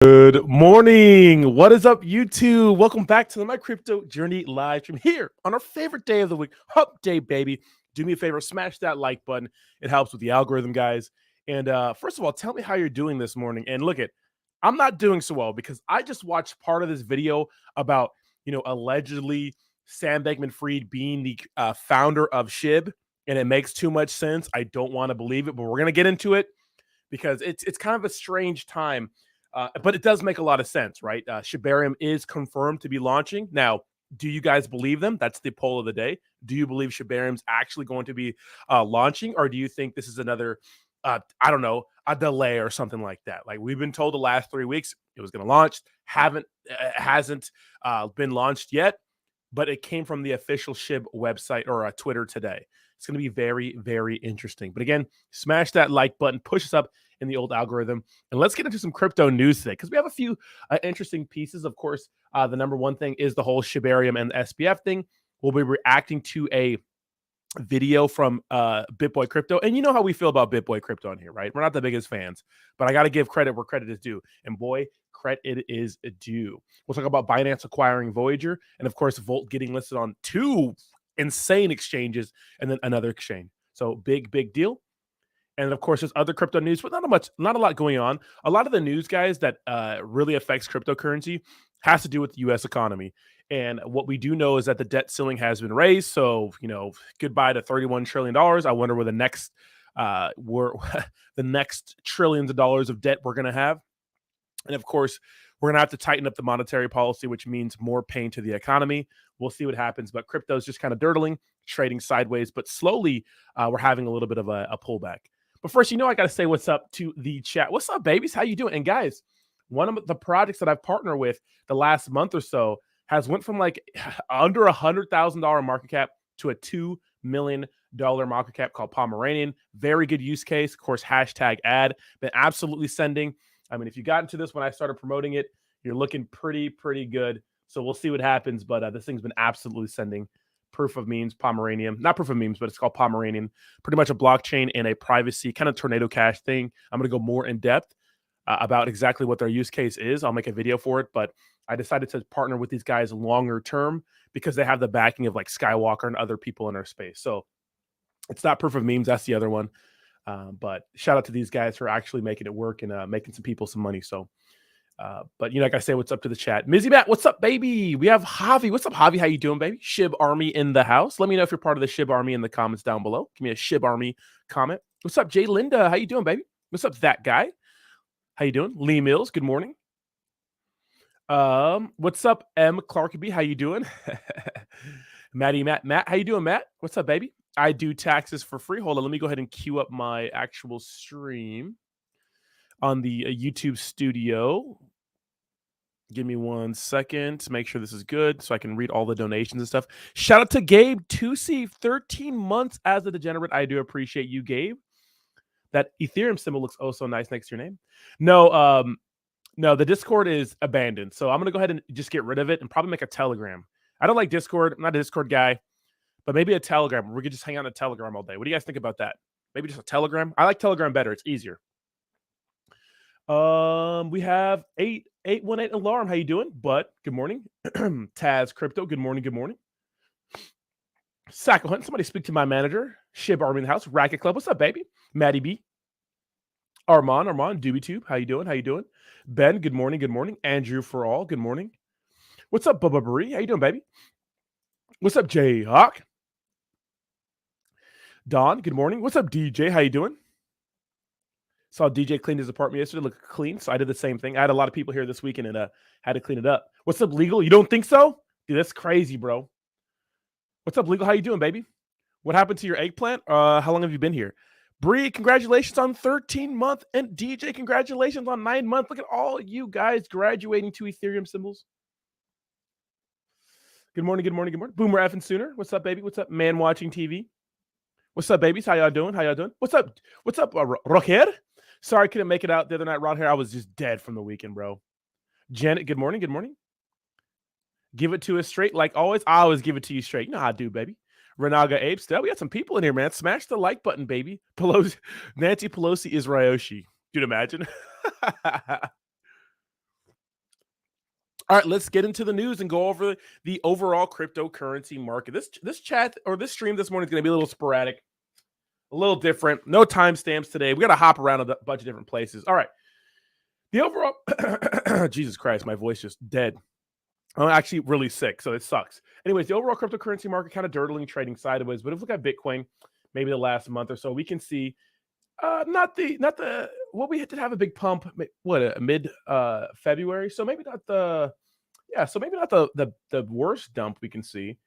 Good morning. What is up, YouTube? Welcome back to the My Crypto Journey live stream here on our favorite day of the week, Hump Day, baby. Do me a favor, smash that like button. It helps with the algorithm, guys. And first of all, tell me how you're doing this morning. And look I'm not doing so well because I just watched part of this video about, allegedly Sam Bankman-Fried being the founder of SHIB, and it makes too much sense. I don't want to believe it, but we're gonna get into it because it's kind of a strange time. But it does make a lot of sense, right? Shibarium is confirmed to be launching. Now, do you guys believe them? That's the poll of the day. Do you believe Shibarium's actually going to be launching, or do you think this is another, I don't know, a delay or something like that? Like we've been told the last 3 weeks it was going to launch, hasn't been launched yet, but it came from the official SHIB website or Twitter today. It's going to be very, very interesting. But again, smash that like button, push us up in the old algorithm, and let's get into some crypto news today because we have a few interesting pieces. Of course, the number one thing is the whole Shibarium and SBF thing. We'll be reacting to a video from BitBoy Crypto, and you know how we feel about BitBoy Crypto on here, right? We're not the biggest fans, but I got to give credit where credit is due, and boy, credit is due. We'll talk about Binance acquiring Voyager, and of course, Volt getting listed on 2 insane exchanges and then another exchange. So big deal. And of course, there's other crypto news, but not a lot going on. A lot of the news, guys, that really affects cryptocurrency has to do with the U.S. economy. And what we do know is that the debt ceiling has been raised. So, goodbye to $31 trillion. I wonder where the next the next trillions of dollars of debt we're going to have. And of course, we're going to have to tighten up the monetary policy, which means more pain to the economy. We'll see what happens. But crypto is just kind of dirtling, trading sideways. But slowly, we're having a little bit of a pullback. But first, I got to say what's up to the chat. What's up, babies? How you doing? And guys, one of the projects that I've partnered with the last month or so has went from like under $100,000 market cap to a $2 million market cap called Pomeranian. Very good use case. Of course, hashtag ad. Been absolutely sending. I mean, if you got into this when I started promoting it, you're looking pretty good. So we'll see what happens. But this thing's been absolutely sending. Proof of memes, Pomeranian, not proof of memes, but it's called Pomeranian. Pretty much a blockchain and a privacy kind of tornado cash thing. I'm going to go more in depth about exactly what their use case is. I'll make a video for it, but I decided to partner with these guys longer term because they have the backing of like Skywalker and other people in our space. So it's not proof of memes. That's the other one. But shout out to these guys for actually making it work and making some people some money. So, but like I say, what's up to the chat? Mizzy Matt, what's up, baby? We have Javi. What's up, Javi? How you doing, baby? SHIB Army in the house. Let me know if you're part of the SHIB Army in the comments down below. Give me a SHIB Army comment. What's up, Jay Linda? How you doing, baby? What's up, that guy? How you doing? Lee Mills, good morning. What's up, M. Clarkby? How you doing? Matt, how you doing, Matt? What's up, baby? I do taxes for free. Hold on, let me go ahead and queue up my actual stream on the YouTube studio. Give me 1 second to make sure this is good so I can read all the donations and stuff. Shout out to Gabe Tusi, 13 months as a degenerate. I do appreciate you, Gabe. That Ethereum symbol looks oh so nice next to your name. No, the Discord is abandoned. So I'm going to go ahead and just get rid of it and probably make a Telegram. I don't like Discord. I'm not a Discord guy, but maybe a Telegram. We could just hang out on a Telegram all day. What do you guys think about that? Maybe just a Telegram? I like Telegram better. It's easier. We have 818 Alarm. How you doing? But good morning. Taz Crypto. Good morning. Sacco Hunt. Somebody speak to my manager. SHIB Army in the house. Racket Club. What's up, baby? Maddie B. Armand. DoobyTube. How you doing? Ben. Good morning. Andrew for all. Good morning. What's up, Bubba Marie? How you doing, baby? What's up, Jay Hawk? Don. Good morning. What's up, DJ? How you doing? Saw DJ clean his apartment yesterday. Looked clean, so I did the same thing. I had a lot of people here this weekend and had to clean it up. What's up, Legal? You don't think so? Dude, that's crazy, bro. What's up, Legal? How you doing, baby? What happened to your eggplant? How long have you been here? Bree, congratulations on 13-month. And DJ, congratulations on 9 months. Look at all you guys graduating to Ethereum symbols. Good morning. Boomer F and Sooner. What's up, baby? What's up, Man Watching TV? What's up, babies? How y'all doing? What's up, Rocker? Sorry I couldn't make it out the other night, Ron here. I was just dead from the weekend, bro. Janet, good morning. Give it to us straight, like always. I always give it to you straight. You know how I do, baby. Renaga Abe, still. We got some people in here, man. Smash the like button, baby. Nancy Pelosi is Ryoshi. Dude, imagine. All right, let's get into the news and go over the overall cryptocurrency market. This chat or this stream this morning is going to be a little sporadic, a little different. No timestamps today. We got to hop around a bunch of different places. All right. The overall, Jesus Christ, my voice just dead. I'm actually really sick, so it sucks. Anyways, the overall cryptocurrency market kind of dirtling, trading sideways. But if we look at Bitcoin, maybe the last month or so, we can see not the what we did have a big pump. What mid February, so maybe not the the worst dump we can see.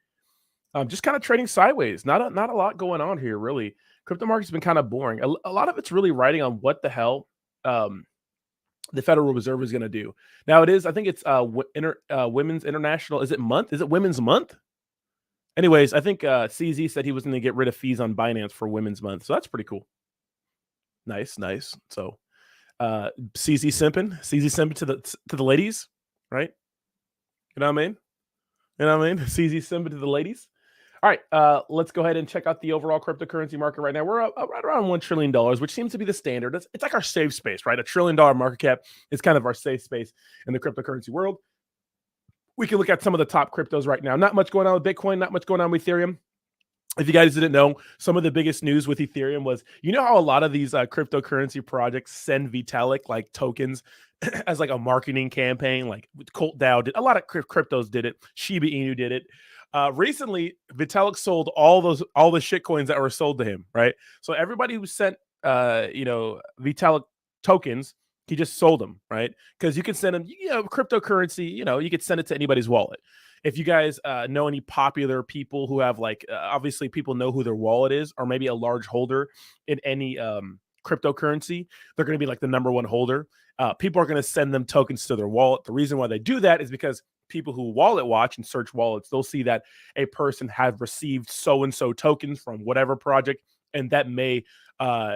Just kind of trading sideways. Not a lot going on here really. Crypto market's been kind of boring. A lot of it's really riding on what the hell the Federal Reserve is going to do. Now it is, I think it's Women's International. Is it month? Is it Women's Month? Anyways, I think CZ said he was going to get rid of fees on Binance for Women's Month. So that's pretty cool. Nice. So CZ simping to the ladies, right? You know what I mean? CZ simping to the ladies. All right, let's go ahead and check out the overall cryptocurrency market right now. We're right around $1 trillion, which seems to be the standard. It's like our safe space, right? $1 trillion market cap is kind of our safe space in the cryptocurrency world. We can look at some of the top cryptos right now. Not much going on with Bitcoin, not much going on with Ethereum. If you guys didn't know, some of the biggest news with Ethereum was, you know how a lot of these cryptocurrency projects send Vitalik like tokens as like a marketing campaign, like Colt DAO did. A lot of cryptos did it. Shiba Inu did it. Recently, Vitalik sold all the shit coins that were sold to him, right? So everybody who sent Vitalik tokens, he just sold them, right? Because you can send them, cryptocurrency, you could send it to anybody's wallet. If you guys know any popular people who have obviously people know who their wallet is, or maybe a large holder in any cryptocurrency, they're going to be like the number one holder. People are going to send them tokens to their wallet. The reason why they do that is because people who wallet watch and search wallets, they'll see that a person has received so-and-so tokens from whatever project, and that may make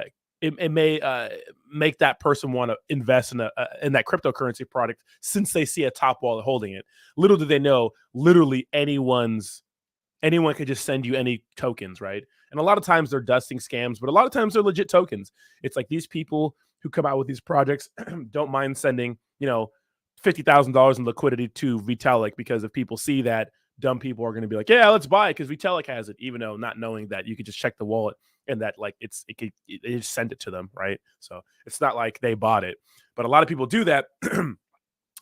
that person want to invest in that cryptocurrency product since they see a top wallet holding it. Little do they know, literally anyone could just send you any tokens, right? And a lot of times they're dusting scams, but a lot of times they're legit tokens. It's like these people who come out with these projects don't mind sending, $50,000 in liquidity to Vitalik, because if people see that, dumb people are going to be like, yeah, let's buy it because Vitalik has it, even though not knowing that you could just check the wallet and that it just send it to them, right? So it's not like they bought it, but a lot of people do that.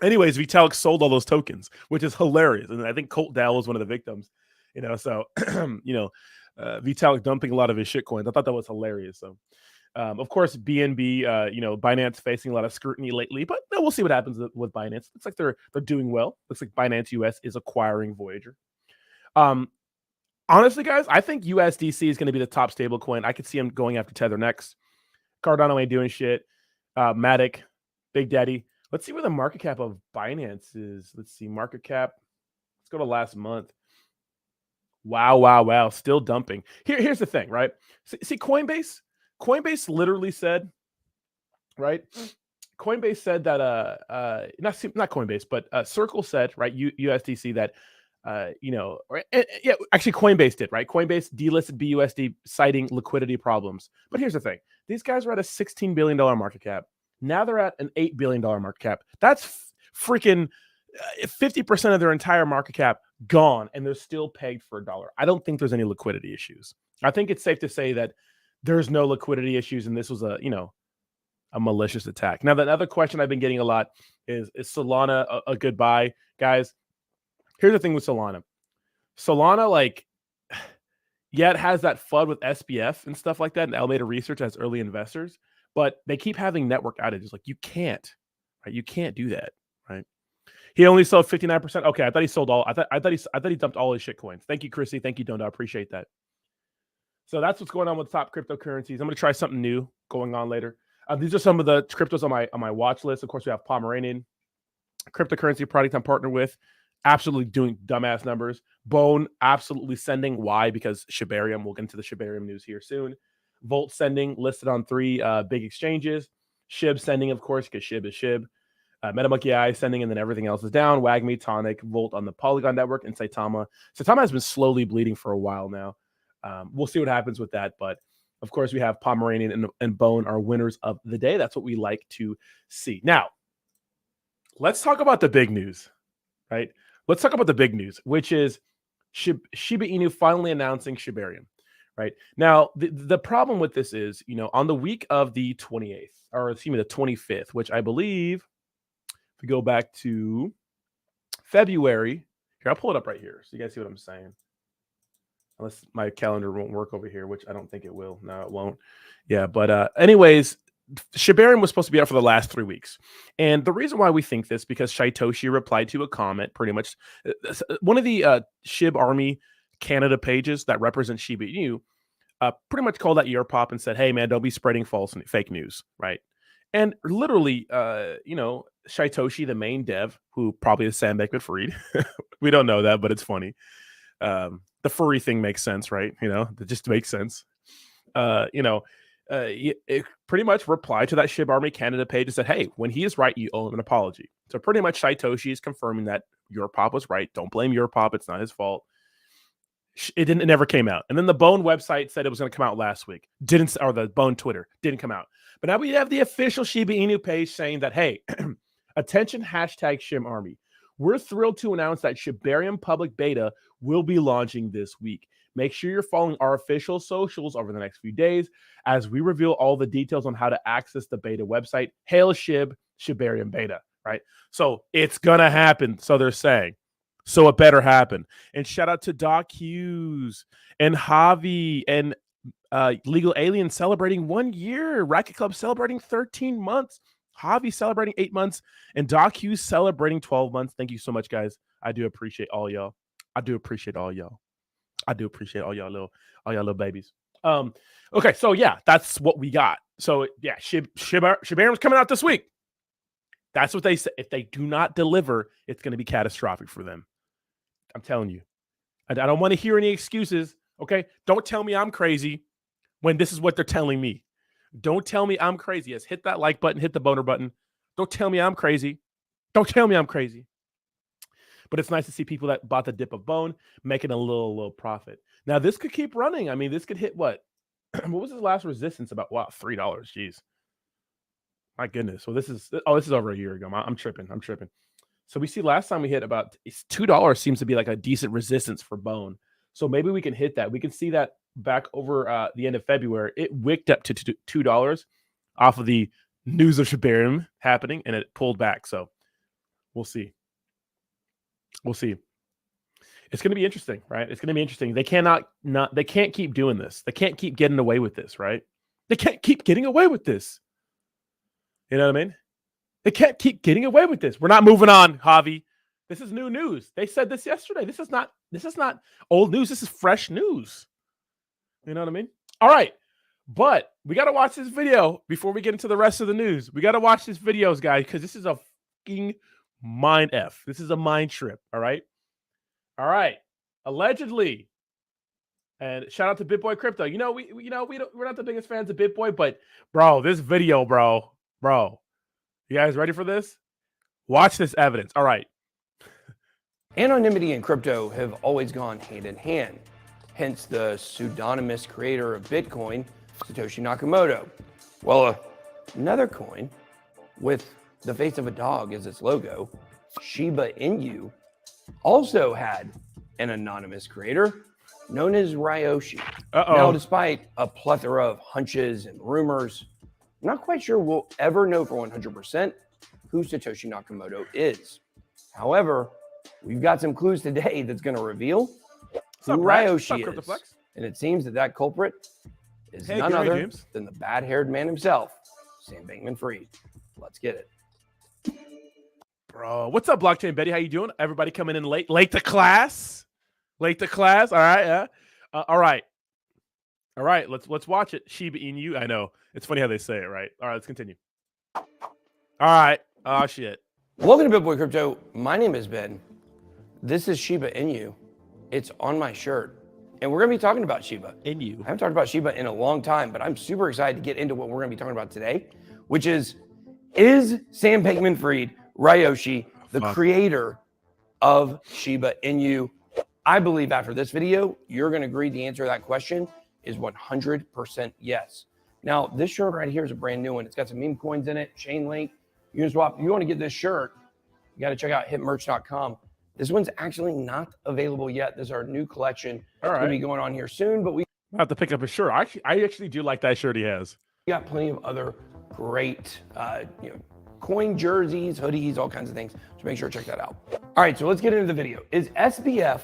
Anyways, Vitalik sold all those tokens, which is hilarious, and I think Colt DAO was one of the victims. So Vitalik dumping a lot of his shit coins. I thought that was hilarious. So. Of course, BNB, Binance facing a lot of scrutiny lately, but we'll see what happens with Binance. Looks like they're doing well. Looks like Binance US is acquiring Voyager. Honestly, guys, I think USDC is going to be the top stable coin. I could see them going after Tether next. Cardano ain't doing shit. Matic, Big Daddy. Let's see where the market cap of Binance is. Let's see, market cap. Let's go to last month. Wow. Still dumping. Here's the thing, right? See, Coinbase literally said, right? Coinbase said that not Coinbase, but Circle said, right? USDC that actually Coinbase did, right? Coinbase delisted BUSD citing liquidity problems. But here's the thing: these guys were at a $16 billion market cap. Now they're at an $8 billion market cap. That's freaking 50% of their entire market cap gone, and they're still pegged for $1. I don't think there's any liquidity issues. I think it's safe to say that there's no liquidity issues, and this was a malicious attack. Now, the other question I've been getting a lot is Solana a good buy? Guys, here's the thing with Solana. Solana, it has that FUD with SBF and stuff like that, and Alameda Research as early investors, but they keep having network outages. You can't, right? You can't do that, right? He only sold 59%. Okay, I thought he sold all. I thought he dumped all his shit coins. Thank you, Chrissy. Thank you, Donda. I appreciate that. So that's what's going on with top cryptocurrencies. I'm going to try something new going on later. These are some of the cryptos on my watch list. Of course, we have Pomeranian, cryptocurrency product I'm partnered with, absolutely doing dumbass numbers. Bone absolutely sending. Why? Because Shibarium. We'll get into the Shibarium news here soon. Volt sending listed on 3 big exchanges. SHIB sending, of course, because SHIB is SHIB. MetaMonkey AI sending, and then everything else is down. WAGMI, Tonic, Volt on the Polygon network, and Saitama. Saitama has been slowly bleeding for a while now. We'll see what happens with that. But, of course, we have Pomeranian and Bone are winners of the day. That's what we like to see. Now, let's talk about the big news. right? Let's talk about the big news, which is Shiba Inu finally announcing Shibarium, right? Now, the problem with this is, on the week of the 28th, or excuse me, the 25th, which I believe, if we go back to February, here, I'll pull it up right here so you guys see what I'm saying. Unless my calendar won't work over here, which I don't think it will. No, it won't. Yeah, but anyways, Shibarium was supposed to be out for the last 3 weeks. And the reason why we think this, because Shaitoshi replied to a comment, pretty much. One of the SHIB Army Canada pages that represents Shiba Inu pretty much called that ear pop and said, hey, man, don't be spreading false and fake news, right? And literally, Shaitoshi, the main dev, who probably is Sam Bankman-Fried. We don't know that, but it's funny. The furry thing makes sense, right? It just makes sense. It pretty much replied to that SHIB Army Canada page and said, hey, when he is right, you owe him an apology. So pretty much Shaitoshi is confirming that your pop was right. Don't blame your pop. It's not his fault. It never came out. And then the Bone website said it was going to come out last week. Or the Bone Twitter didn't come out. But now we have the official Shiba Inu page saying that, hey, attention, hashtag SHIB Army. We're thrilled to announce that Shibarium public beta will be launching this week. Make sure you're following our official socials over the next few days as we reveal all the details on how to access the beta website. Hail SHIB, Shibarium beta, right? So it's going to happen, so they're saying. So it better happen. And shout out to Doc Hughes and Javi and Legal Alien celebrating 1 year. Racket Club celebrating 13 months. Javi celebrating 8 months. And Doc Hughes celebrating 12 months. Thank you so much, guys. I do appreciate all y'all. I do appreciate all y'all little babies. Okay, so yeah, that's what we got. So yeah, Shibarium's coming out this week. That's what they said. If they do not deliver, it's going to be catastrophic for them. I'm telling you. I don't want to hear any excuses. Okay, don't tell me I'm crazy when this is what they're telling me. Don't tell me I'm crazy. Yes, hit that like button, hit the boner button. Don't tell me I'm crazy. Don't tell me I'm crazy. But it's nice to see people that bought the dip of Bone making a little profit. Now, this could keep running. I mean, this could hit what? What was his last resistance? About, wow, $3. Jeez. My goodness. So this is over a year ago. I'm tripping. So we see last time we hit about $2 seems to be like a decent resistance for Bone. So maybe we can hit that. We can see that back over the end of February. It wicked up to $2 off of the news of Shibarium happening, and it pulled back. So we'll see. It's going to be interesting, right? It's going to be interesting. They can't keep doing this. They can't keep getting away with this, right? They can't keep getting away with this. You know what I mean? They can't keep getting away with this. We're not moving on, Javi. This is new news. They said this yesterday. This is not old news. This is fresh news. You know what I mean? All right. But we got to watch this video before we get into the rest of the news. We got to watch this videos, guys, because this is a fucking mind F. This is a mind trip. All right. Allegedly. And shout out to BitBoy Crypto. We're not the biggest fans of BitBoy, but bro, this video, bro. You guys ready for this? Watch this evidence. All right. Anonymity and crypto have always gone hand in hand. Hence the pseudonymous creator of Bitcoin, Satoshi Nakamoto. Well, another coin with the face of a dog as its logo, Shiba Inu, also had an anonymous creator known as Ryoshi. Now, despite a plethora of hunches and rumors, I'm not quite sure we'll ever know for 100% who Satoshi Nakamoto is. However, we've got some clues today that's going to reveal who Ryoshi is. And it seems that culprit is none other than the bad-haired man himself, Sam Bankman-Fried. Let's get it. Bro, what's up, Blockchain Betty? How you doing? Everybody coming in late to class? All right, yeah. All right. Let's watch it. Shiba Inu. I know it's funny how they say it, right? All right, let's continue. All right. Oh shit. Welcome to BitBoy Crypto. My name is Ben. This is Shiba Inu. It's on my shirt, and we're gonna be talking about Shiba Inu. I haven't talked about Shiba in a long time, but I'm super excited to get into what we're gonna be talking about today, which is Sam Bankman-Fried Ryoshi the creator of Shiba Inu? I believe after this video, you're going to agree the answer to that question is 100% yes. Now, this shirt right here is a brand new one. It's got some meme coins in it, chain link. You can swap. If you want to get this shirt, you got to check out hitmerch.com. This one's actually not available yet. This is our new collection. All It's right. going to be going on here soon, but we I have to pick up a shirt. I actually do like that shirt he has. got plenty of other great, coin jerseys, hoodies, all kinds of things. So make sure to check that out. All right, so let's get into the video. Is SBF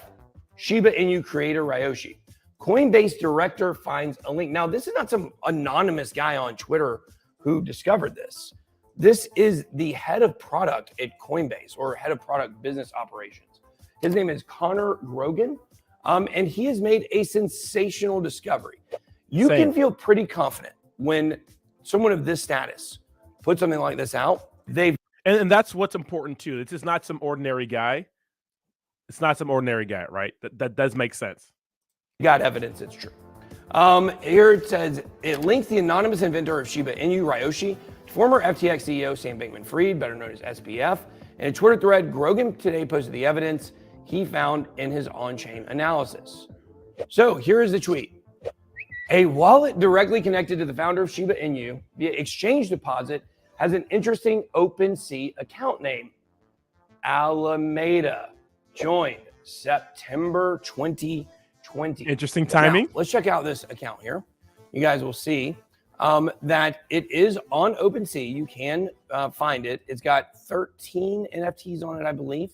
Shiba Inu creator Ryoshi? Coinbase director finds a link. Now, this is not some anonymous guy on Twitter who discovered this. This is the head of product at Coinbase, or head of product business operations. His name is Connor Grogan, and he has made a sensational discovery. You can feel pretty confident when someone of this status puts something like this out. And that's what's important too. This is not some ordinary guy. It's not some ordinary guy, right? That does make sense. Got evidence it's true. Here it says, it links the anonymous inventor of Shiba Inu, Ryoshi, to former FTX CEO Sam Bankman-Fried, better known as SBF. In a Twitter thread, Grogan today posted the evidence he found in his on-chain analysis. So here is the tweet. A wallet directly connected to the founder of Shiba Inu via exchange deposit has an interesting OpenSea account name. Alameda joined September 2020. Interesting timing. Now, let's check out this account here. You guys will see that it is on OpenSea. You can find it. It's got 13 NFTs on it, I believe.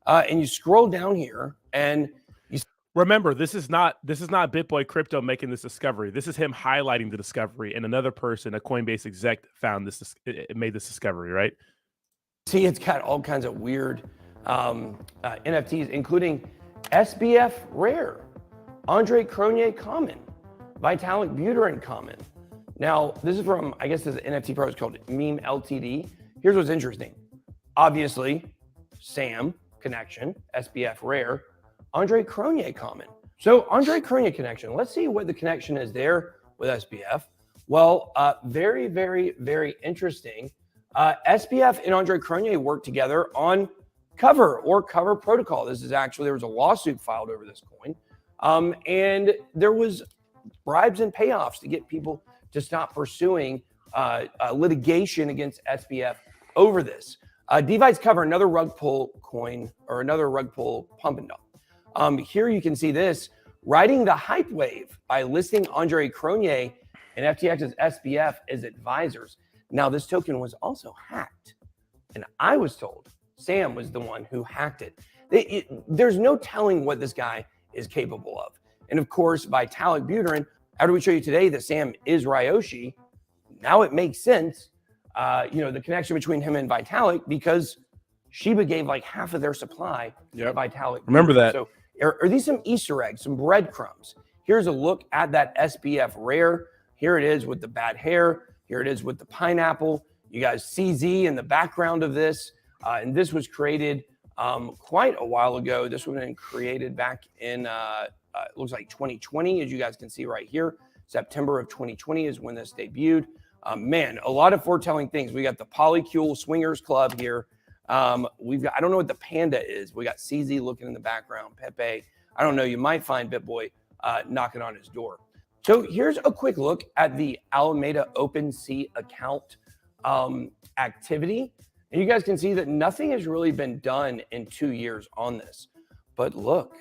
And you scroll down here and you remember, this is not BitBoy Crypto making this discovery. This is him highlighting the discovery, and another person, a Coinbase exec, found this. It made this discovery, right? see it's got all kinds of weird NFTs, including SBF Rare, Andre Cronje Common, Vitalik Buterin Common. Now, this is from, I guess this NFT pro is called Meme Ltd. Here's what's interesting. Obviously, Sam connection, SBF Rare, Andre Cronje Common. So Andre Cronje connection, let's see what the connection is there with SBF. Well, very, very, very interesting. SBF and Andre Cronje worked together on Cover Protocol. This is actually, there was a lawsuit filed over this coin. And there was bribes and payoffs to get people to stop pursuing litigation against SBF over this. Device Cover, another rug pull coin, or another rug pull pump and dump. Here you can see this, riding the hype wave by listing Andre Cronje and FTX's SBF as advisors. Now, this token was also hacked. And I was told Sam was the one who hacked it. There's no telling what this guy is capable of. And of course, Vitalik Buterin, after we show you today that Sam is Ryoshi, now it makes sense, the connection between him and Vitalik, because Shiba gave like half of their supply to Vitalik. Remember that. So are these some Easter eggs, some breadcrumbs? Here's a look at that SBF Rare. Here it is with the bad hair. Here it is with the pineapple. You guys see Z in the background of this. And this was created quite a while ago. This was created back in, it looks like 2020, as you guys can see right here. September of 2020 is when this debuted. Man, a lot of foretelling things. We got the Polycule Swingers Club here. We've got, I don't know what the panda is. We got CZ looking in the background, Pepe. I don't know. You might find BitBoy knocking on his door. So here's a quick look at the Alameda OpenSea account activity. And you guys can see that nothing has really been done in 2 years on this. But look,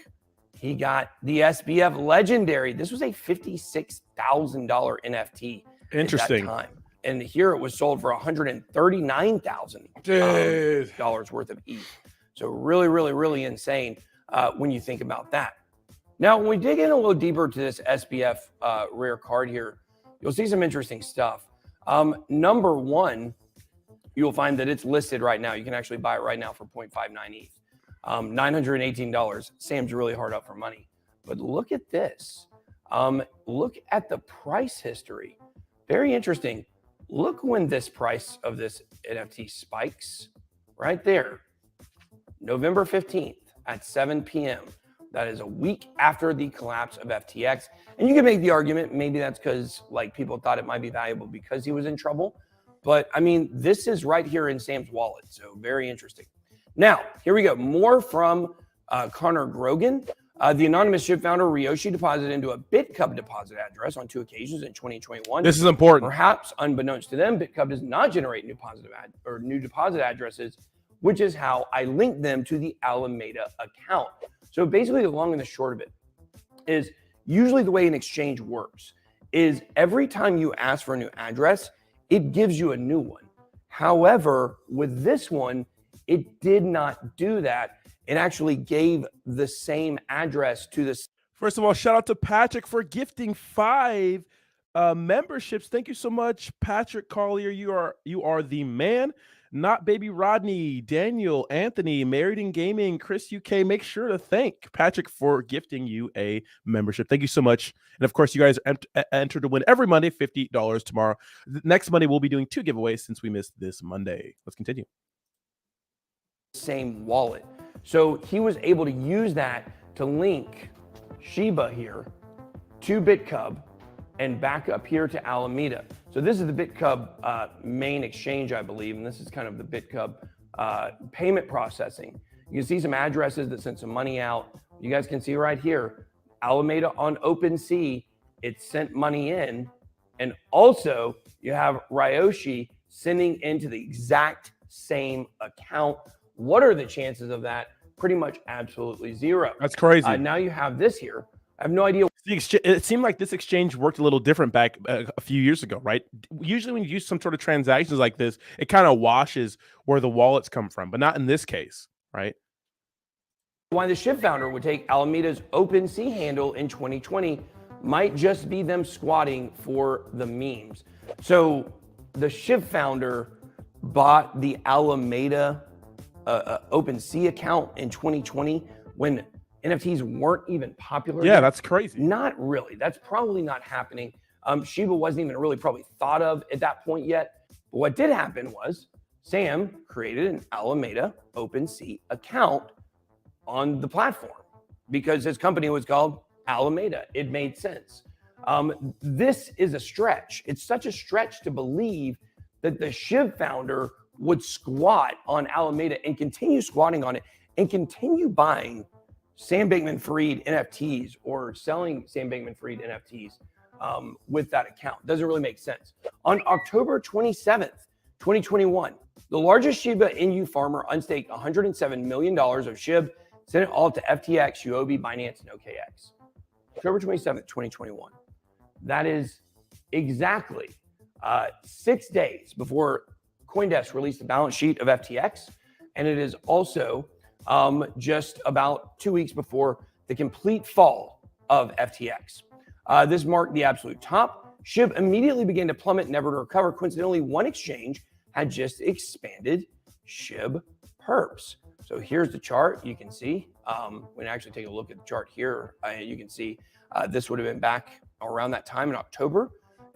he got the SBF Legendary. This was a $56,000 NFT. Interesting. At that time. And here it was sold for $139,000 worth of ETH. So really, really, really insane when you think about that. Now, when we dig in a little deeper to this SBF rare card here, you'll see some interesting stuff. Number one, you'll find that it's listed right now. You can actually buy it right now for 0.59 ETH. $918. Sam's really hard up for money. But look at this. Look at the price history. Very interesting. Look when this price of this NFT spikes. Right there. November 15th at 7 p.m. That is a week after the collapse of FTX. And you can make the argument, maybe that's because like people thought it might be valuable because he was in trouble. But I mean, this is right here in Sam's wallet. So very interesting. Now, here we go. More from Connor Grogan. The anonymous SHIB founder Ryoshi deposited into a BitCub deposit address on 2 occasions in 2021. This is important. Perhaps unbeknownst to them, BitCub does not generate new deposit addresses which is how I linked them to the Alameda account. So basically the long and the short of it is usually the way an exchange works is every time you ask for a new address, it gives you a new one. However, with this one, it did not do that. It actually gave the same address to the. First of all, shout out to Patrick for gifting 5 memberships. Thank you so much, Patrick Collier. You are the man. Not Baby Rodney, Daniel, Anthony, Married in Gaming, Chris UK. Make sure to thank Patrick for gifting you a membership. Thank you so much. And of course, you guys are entered to win every Monday, $50 tomorrow. Next Monday, we'll be doing 2 giveaways since we missed this Monday. Let's continue. Same wallet. So he was able to use that to link Shiba here to BitCub and back up here to Alameda. So this is the BitCub main exchange, I believe, and this is kind of the BitCub payment processing. You can see some addresses that sent some money out. You guys can see right here, Alameda on OpenSea, it sent money in. And also you have Ryoshi sending into the exact same account. What are the chances of that? Pretty much absolutely zero. That's crazy. Now you have this here. I have no idea. It seemed like this exchange worked a little different back a few years ago, right? Usually when you use some sort of transactions like this, it kind of washes where the wallets come from, but not in this case, right? Why the SHIB founder would take Alameda's OpenSea handle in 2020 might just be them squatting for the memes. So the SHIB founder bought the Alameda OpenSea account in 2020 when NFTs weren't even popular. Yeah, that's crazy. Not really. That's probably not happening. Shiba wasn't even really probably thought of at that point yet. But what did happen was Sam created an Alameda OpenSea account on the platform because his company was called Alameda. It made sense. This is a stretch. It's such a stretch to believe that the SHIB founder would squat on Alameda and continue squatting on it and continue buying Sam Bankman-Fried NFTs or selling Sam Bankman-Fried NFTs with that account. Doesn't really make sense. On October 27th, 2021, the largest Shiba Inu farmer unstaked $107 million of SHIB, sent it all to FTX, Huobi, Binance, and OKX. October 27th, 2021. That is exactly 6 days before CoinDesk released the balance sheet of FTX. And it is also just about 2 weeks before the complete fall of FTX. This marked the absolute top. SHIB immediately began to plummet, never to recover. Coincidentally, one exchange had just expanded SHIB perps. So here's the chart. You can see, when I actually take a look at the chart here, you can see this would have been back around that time in October.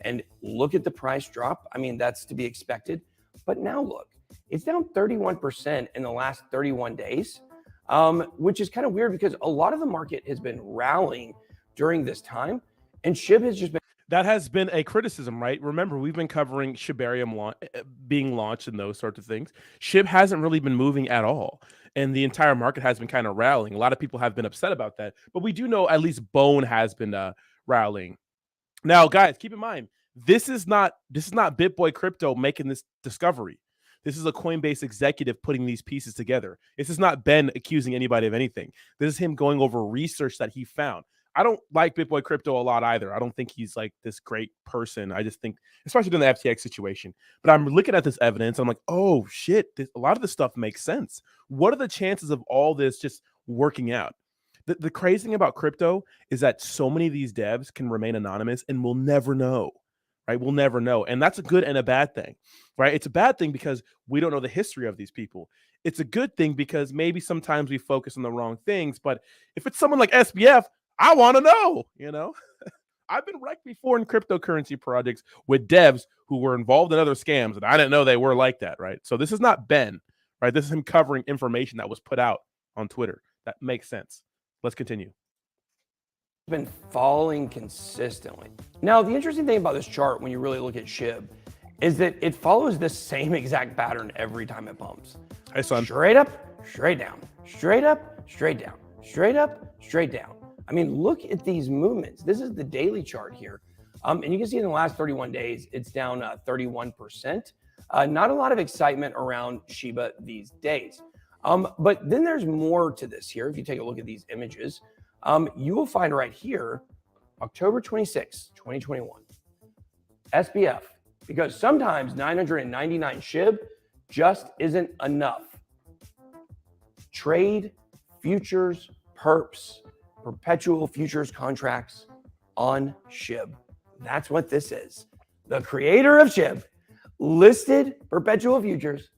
And look at the price drop. I mean, that's to be expected. But now look, it's down 31% in the last 31 days, which is kind of weird because a lot of the market has been rallying during this time, and SHIB has just been. That has been a criticism, right? Remember, we've been covering Shibarium being launched and those sorts of things. SHIB hasn't really been moving at all, and the entire market has been kind of rallying. A lot of people have been upset about that, but we do know at least Bone has been rallying. Now, guys, keep in mind, this is not BitBoy Crypto making this discovery. This is a Coinbase executive putting these pieces together. This is not Ben accusing anybody of anything. This is him going over research that he found. I don't like BitBoy Crypto a lot either. I don't think he's like this great person. I just think, especially during the FTX situation. But I'm looking at this evidence. I'm like, oh shit, a lot of this stuff makes sense. What are the chances of all this just working out? The crazy thing about crypto is that so many of these devs can remain anonymous and we'll never know. Right? We'll never know. And that's a good and a bad thing, right? It's a bad thing because we don't know the history of these people. It's a good thing because maybe sometimes we focus on the wrong things. But if it's someone like SBF, I want to know, you know? I've been wrecked before in cryptocurrency projects with devs who were involved in other scams, and I didn't know they were like that, right? So this is not Ben, right? This is him covering information that was put out on Twitter. That makes sense. Let's continue. Been falling consistently. Now, the interesting thing about this chart, when you really look at SHIB, is that it follows the same exact pattern every time it pumps. Hey, son. Straight up, straight down, straight up, straight down, straight up, straight down. I mean, look at these movements. This is the daily chart here. And you can see in the last 31 days, it's down 31%. Not a lot of excitement around Shiba these days. But then there's more to this here. If you take a look at these images, you will find right here, October 26, 2021, SBF, because sometimes 999 SHIB just isn't enough. Trade futures, perps, perpetual futures contracts on SHIB. That's what this is. The creator of SHIB listed perpetual futures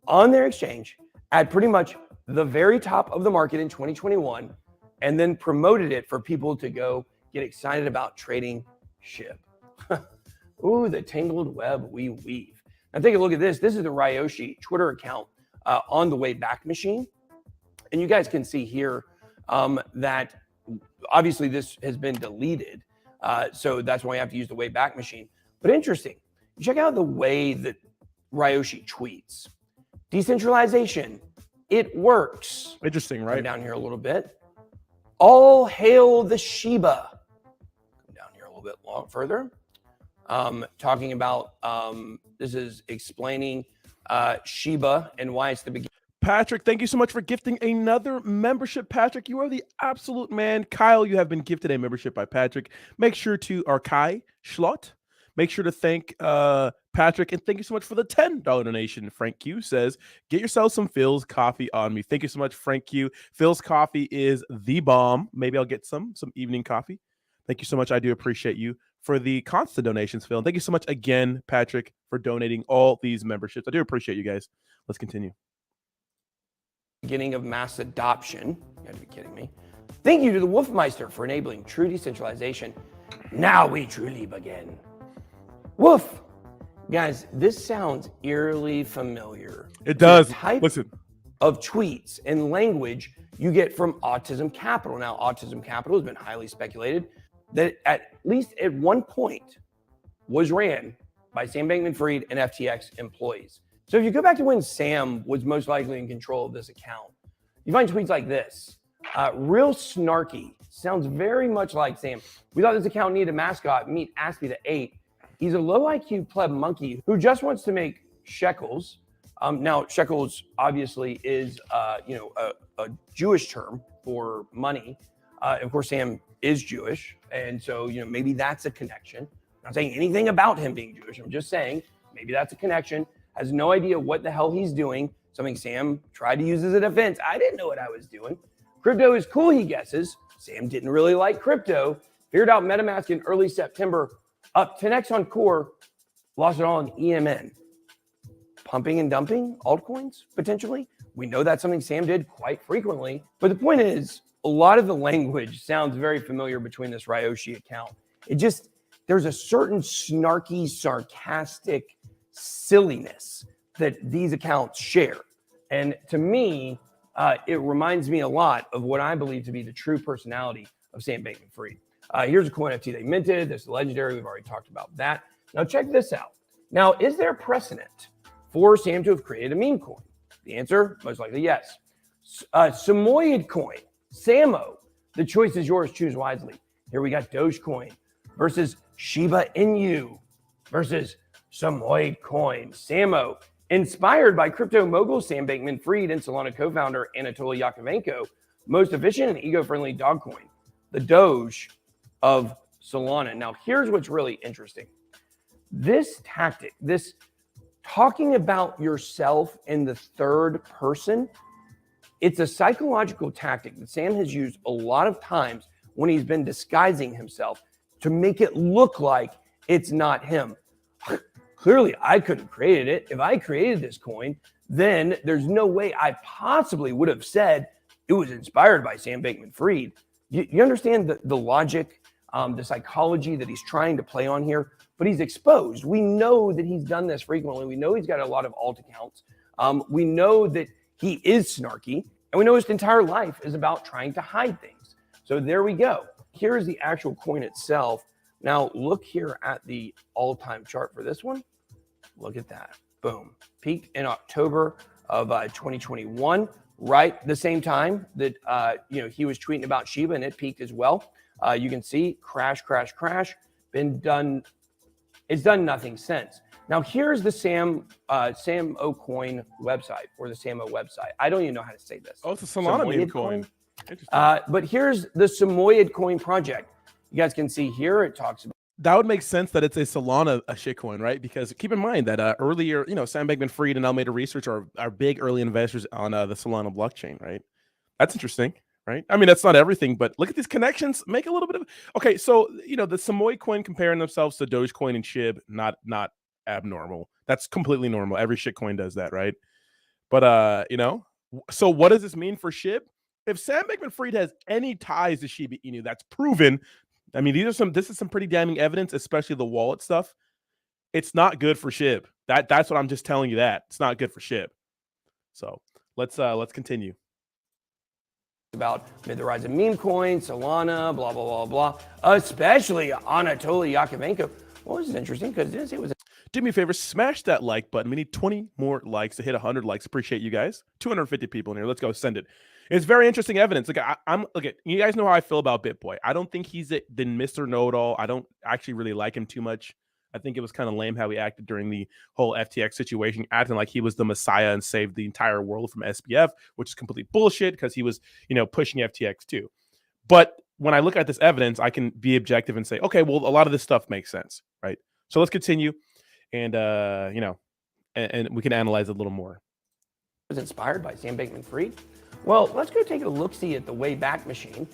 on their exchange at pretty much the very top of the market in 2021, and then promoted it for people to go get excited about trading SHIB. Ooh, the tangled web we weave. Now take a look at this. This is the Ryoshi Twitter account on the Wayback Machine. And you guys can see here that obviously this has been deleted. So that's why you have to use the Wayback Machine. But interesting, check out the way that Ryoshi tweets. Decentralization, it works. Interesting, right? Come down here a little bit. All hail the Shiba. Come down here a little bit further. Talking about, this is explaining Shiba and why it's the beginning. Patrick, thank you so much for gifting another membership. Patrick, you are the absolute man. Kyle, you have been gifted a membership by Patrick. Make sure to, or Kai Schlott, make sure to thank Patrick, and thank you so much for the $10 donation. Frank Q says, get yourself some Phil's coffee on me. Thank you so much, Frank Q. Phil's coffee is the bomb. Maybe I'll get some evening coffee. Thank you so much. I do appreciate you for the constant donations, Phil. And thank you so much again, Patrick, for donating all these memberships. I do appreciate you guys. Let's continue. Beginning of mass adoption. You gotta be kidding me. Thank you to the Wolfmeister for enabling true decentralization. Now we truly begin. Woof. Guys, this sounds eerily familiar. It does. The type Listen. of tweets and language you get from Autism Capital. Now, Autism Capital has been highly speculated that at least at one point was ran by Sam Bankman-Fried and FTX employees. So if you go back to when Sam was most likely in control of this account, you find tweets like this. Real snarky. Sounds very much like Sam. We thought this account needed a mascot. Meet Aspie the 8. He's a low IQ pleb monkey who just wants to make shekels. Now, shekels obviously is a Jewish term for money. Of course, Sam is Jewish, and so maybe that's a connection. I'm not saying anything about him being Jewish. I'm just saying maybe that's a connection. Has no idea what the hell he's doing. Something Sam tried to use as a defense. I didn't know what I was doing. Crypto is cool, he guesses. Sam didn't really like crypto. Figured out MetaMask in early September. Up 10x on core. Lost it all in EMN. Pumping and dumping altcoins, potentially. We know that's something Sam did quite frequently. But the point is, a lot of the language sounds very familiar between this Ryoshi account. There's a certain snarky, sarcastic silliness that these accounts share. And to me, it reminds me a lot of what I believe to be the true personality of Sam Bankman-Fried. Here's a coin NFT they minted. This is legendary. We've already talked about that. Now check this out. Now, is there precedent for Sam to have created a meme coin? The answer, most likely yes. Samoyed coin, Samo. The choice is yours. Choose wisely. Here we got Dogecoin versus Shiba Inu versus Samoyed coin, Samo. Inspired by crypto mogul Sam Bankman-Fried and Solana co-founder Anatoly Yakovenko, most efficient and eco-friendly dog coin, the Doge of Solana. Now, here's what's really interesting. This tactic, this talking about yourself in the third person, it's a psychological tactic that Sam has used a lot of times when he's been disguising himself to make it look like it's not him. Clearly, I couldn't have created it. If I created this coin, then there's no way I possibly would have said it was inspired by Sam Bankman-Fried. You understand the logic, the psychology that he's trying to play on here, but he's exposed. We know that he's done this frequently. We know he's got a lot of alt accounts. We know that he is snarky, and we know his entire life is about trying to hide things. So there we go. Here is the actual coin itself. Now look here at the all-time chart for this one. Look at that. Boom. Peaked in October of 2021, right the same time that he was tweeting about Shiba, and it peaked as well. You can see crash, crash, crash. Been done. It's done nothing since. Now here's the Sam O coin website, or the Sam O website. I don't even know how to say this. Oh, it's a Solana meme coin. Interesting. But here's the Samoyed coin project. You guys can see here it talks about. That would make sense that it's a Solana shitcoin, right? Because keep in mind that earlier, Sam Bankman-Fried and Alameda Research are big early investors on the Solana blockchain, right? That's interesting, right? I mean, that's not everything, but look at these connections. Make a little bit of okay. So the Samoyed coin comparing themselves to Dogecoin and SHIB, not abnormal. That's completely normal. Every shitcoin does that, right? But so what does this mean for SHIB? If Sam Bankman-Fried has any ties to Shiba Inu, that's proven. I mean, this is some pretty damning evidence, especially the wallet stuff. It's not good for SHIB. That's what I'm just telling you. That it's not good for SHIB. So let's continue. About the rise of meme coins, Solana, blah blah blah blah. Especially Anatoly Yakovenko. Well, this is interesting because it didn't say it was. Do me a favor, smash that like button. We need 20 more likes to hit 100 likes. Appreciate you guys. 250 people in here. Let's go. Send it. It's very interesting evidence. Like I'm okay. You guys know how I feel about BitBoy. I don't think he's the Mr. Know-It-All. I don't actually really like him too much. I think it was kind of lame how he acted during the whole FTX situation, acting like he was the messiah and saved the entire world from SBF, which is complete bullshit because he was, pushing FTX too. But when I look at this evidence, I can be objective and say, okay, well, a lot of this stuff makes sense, right? So let's continue, and and we can analyze it a little more. Was inspired by Sam Bankman-Fried. Well, let's go take a look-see at the Wayback Machine.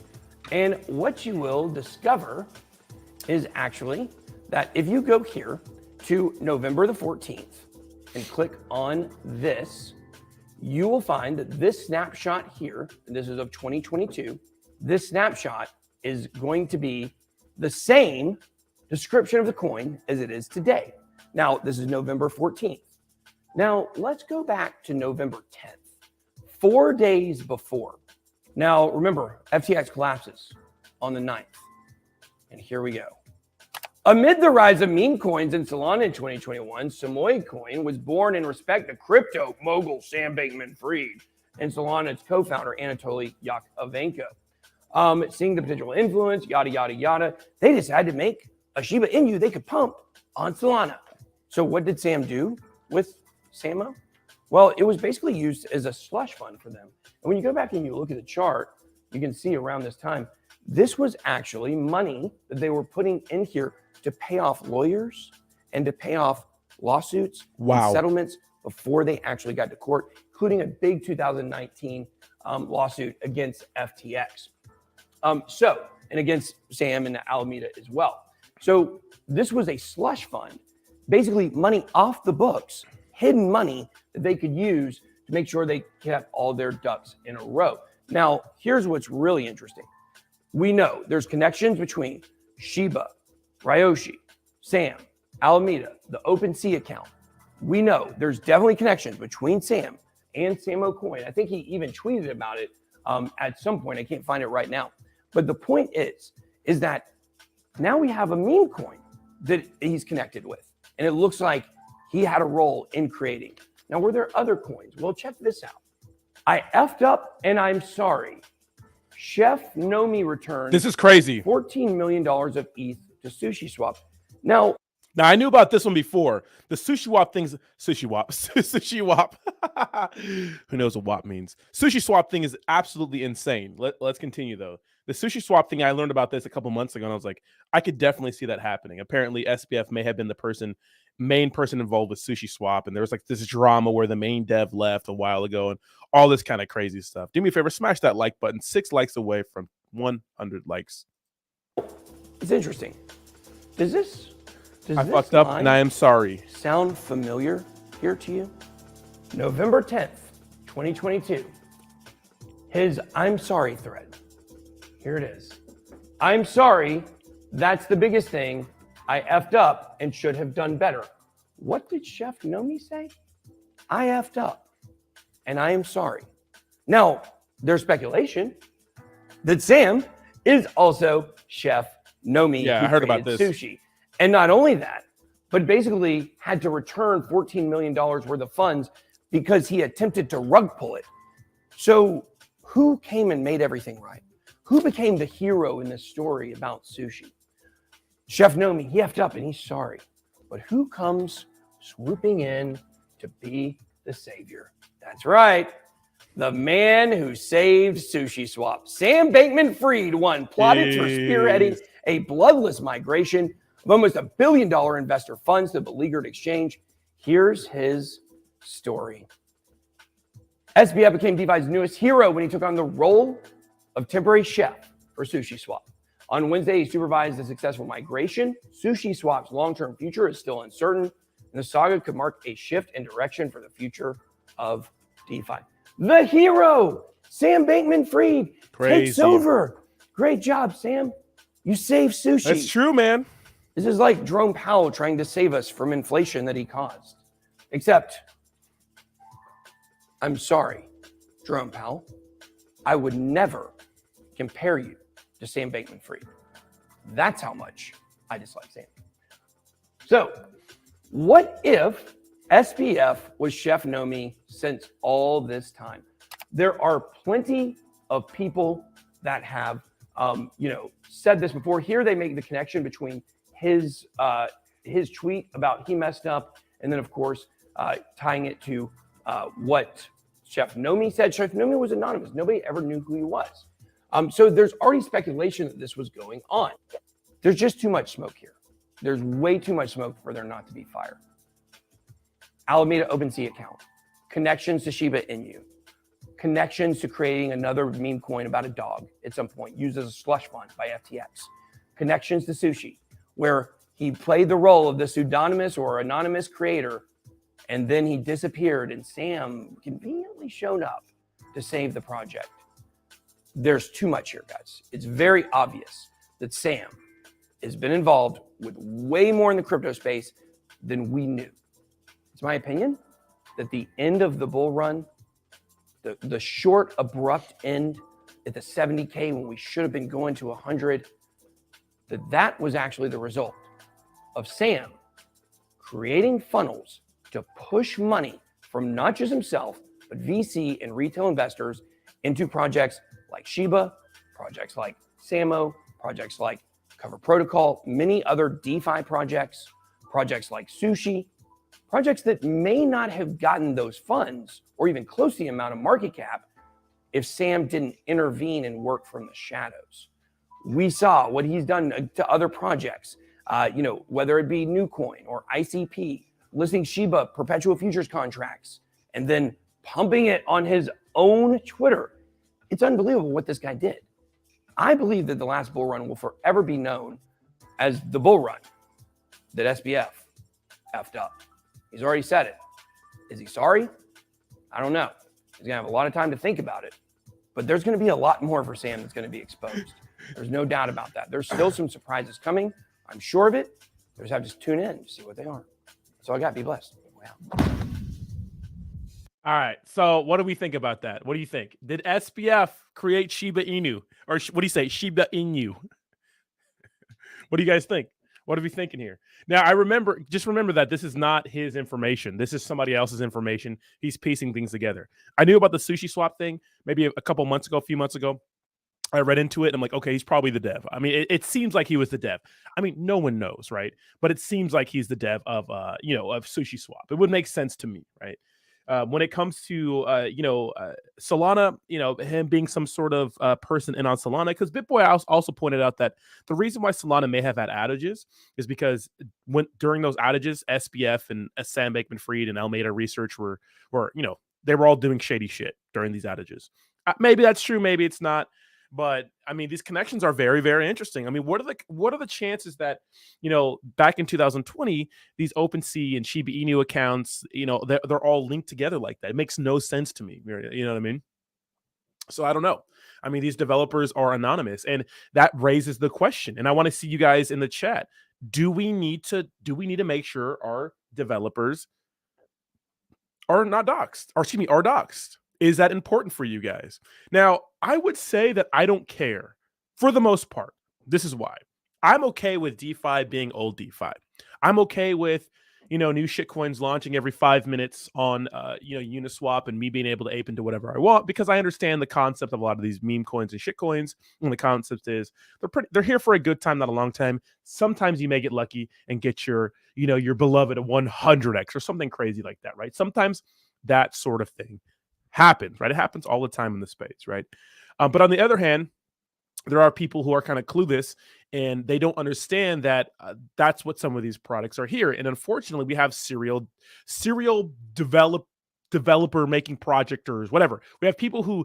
And what you will discover is actually that if you go here to November the 14th and click on this, you will find that this snapshot here, and this is of 2022, this snapshot is going to be the same description of the coin as it is today. Now, this is November 14th. Now, let's go back to November 10th. 4 days before. Now, remember, FTX collapses on the 9th. And here we go. Amid the rise of meme coins in Solana in 2021, Samoyed coin was born in respect to crypto mogul Sam Bankman-Fried and Solana's co-founder Anatoly Yakovenko. Seeing the potential influence, yada, yada, yada, they decided to make a Shiba Inu they could pump on Solana. So what did Sam do with Samo? Well, it was basically used as a slush fund for them. And when you go back and you look at the chart, you can see around this time, this was actually money that they were putting in here to pay off lawyers and to pay off lawsuits and settlements before they actually got to court, including a big 2019 lawsuit against FTX. And against Sam and Alameda as well. So this was a slush fund, basically money off the books, hidden money that they could use to make sure they kept all their ducks in a row. Now, here's what's really interesting. We know there's connections between Shiba, Ryoshi, Sam, Alameda, the OpenSea account. We know there's definitely connections between Sam and Samo Coin. I think he even tweeted about it at some point. I can't find it right now. But the point is that now we have a meme coin that he's connected with. And it looks like he had a role in creating. Now, were there other coins? Well, check this out. I effed up and I'm sorry. Chef Nomi returned. This is crazy. $14 million of ETH to SushiSwap. Now, I knew about this one before. The SushiSwap thing's SushiSwap. SushiSwap. Who knows what WAP means? SushiSwap thing is absolutely insane. Let's continue though. The SushiSwap thing, I learned about this a couple months ago, and I was like, I could definitely see that happening. Apparently, SBF may have been the main person involved with SushiSwap, and there was like this drama where the main dev left a while ago, and all this kind of crazy stuff. Do me a favor, smash that like button. 6 likes away from 100 likes. It's interesting. Does I fucked up, and I am sorry. Sound familiar here to you? November 10th, 2022. His I'm sorry thread. Here it is. I'm sorry. That's the biggest thing. I effed up and should have done better. What did Chef Nomi say? I effed up and I am sorry. Now, there's speculation that Sam is also Chef Nomi. Yeah, I heard about this. Sushi. And not only that, but basically had to return $14 million worth of funds because he attempted to rug pull it. So who came and made everything right? Who became the hero in this story about sushi? Chef Nomi, he effed up and he's sorry. But who comes swooping in to be the savior. That's right. The man who saved SushiSwap. Sam Bankman-Fried won plaudits for spearheading a bloodless migration of almost $1 billion investor funds to the beleaguered exchange. Here's his story. SBF became DeFi's newest hero when he took on the role of temporary chef for SushiSwap. On Wednesday, he supervised the successful migration. SushiSwap's long-term future is still uncertain, and the saga could mark a shift in direction for the future of DeFi. The hero, Sam Bankman-Fried, takes over. Great job, Sam. You saved sushi. That's true, man. This is like Jerome Powell trying to save us from inflation that he caused. Except, I'm sorry, Jerome Powell. I would never compare you to Sam Bankman-Fried. That's how much I dislike Sam. So, what if SBF was Chef Nomi since all this time? There are plenty of people that have, said this before. Here they make the connection between his tweet about he messed up, and then of course tying it to what Chef Nomi said. Chef Nomi was anonymous. Nobody ever knew who he was. So there's already speculation that this was going on. There's just too much smoke here. There's way too much smoke for there not to be fire. Alameda OpenSea account, connections to Shiba Inu, connections to creating another meme coin about a dog at some point, used as a slush fund by FTX, connections to Sushi, where he played the role of the pseudonymous or anonymous creator, and then he disappeared, and Sam conveniently showed up to save the project. There's too much here, guys. It's very obvious that Sam has been involved with way more in the crypto space than we knew. It's my opinion that the end of the bull run, the short, abrupt end at the 70K when we should have been going to 100, that was actually the result of Sam creating funnels to push money from not just himself, but VC and retail investors into projects like Shiba, projects like Samo, projects like Cover Protocol, many other DeFi projects, projects like Sushi, projects that may not have gotten those funds or even close to the amount of market cap if Sam didn't intervene and work from the shadows. We saw what he's done to other projects, whether it be Newcoin or ICP, listing Shiba perpetual futures contracts, and then pumping it on his own Twitter. It's unbelievable what this guy did. I believe that the last bull run will forever be known as the bull run that SBF effed up. He's already said it. Is he sorry? I don't know. He's going to have a lot of time to think about it. But there's going to be a lot more for Sam that's going to be exposed. There's no doubt about that. There's still some surprises coming. I'm sure of it. You just have to tune in to see what they are. That's all I got. Be blessed. Wow. All right. So what do we think about that? What do you think? Did SBF create Shiba Inu? Or what do you say? Shiba Inu. What do you guys think? What are we thinking here? Now, just remember that this is not his information. This is somebody else's information. He's piecing things together. I knew about the SushiSwap thing maybe a few months ago. I read into it and I'm like, okay, he's probably the dev. I mean, it seems like he was the dev. I mean, no one knows, right? But it seems like he's the dev of SushiSwap. It would make sense to me, right? When it comes to Solana, him being some sort of person in on Solana, because BitBoy also pointed out that the reason why Solana may have had outages is because during those outages, SBF and Sam Bankman-Fried and Alameda Research were they were all doing shady shit during these outages. Maybe that's true, maybe it's not. But I mean, these connections are very, very interesting. I mean, what are the chances that, back in 2020, these OpenSea and Shiba Inu accounts, they're all linked together like that? It makes no sense to me. You know what I mean? So I don't know. I mean, these developers are anonymous, and that raises the question. And I want to see you guys in the chat. Do we need to make sure our developers are not doxxed? Or excuse me, are doxxed? Is that important for you guys? Now, I would say that I don't care for the most part. This is why. I'm okay with DeFi being old DeFi. I'm okay with, new shit coins launching every 5 minutes on, Uniswap, and me being able to ape into whatever I want, because I understand the concept of a lot of these meme coins and shit coins. And the concept is they're here for a good time, not a long time. Sometimes you may get lucky and get your beloved 100x or something crazy like that, right? Sometimes that sort of thing happens, right? It happens all the time in the space, right? But on the other hand, there are people who are kind of clueless, and they don't understand that that's what some of these products are here. And unfortunately, we have serial developer making projectors, whatever. We have people who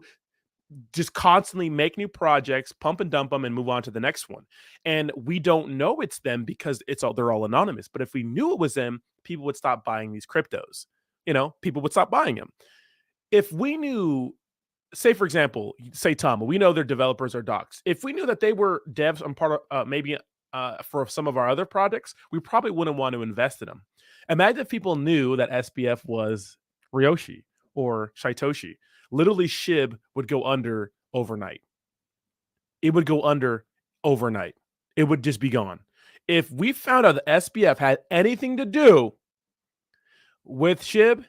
just constantly make new projects, pump and dump them, and move on to the next one. And we don't know it's them because they're all anonymous. But if we knew it was them, people would stop buying these cryptos. People would stop buying them. If we knew, say for example, say Tom, we know their developers are docs. If we knew that they were devs on part of maybe for some of our other projects, we probably wouldn't want to invest in them. Imagine if people knew that SBF was Ryoshi or Saitoshi. Literally, SHIB would go under overnight. It would go under overnight. It would just be gone. If we found out that SBF had anything to do with SHIB,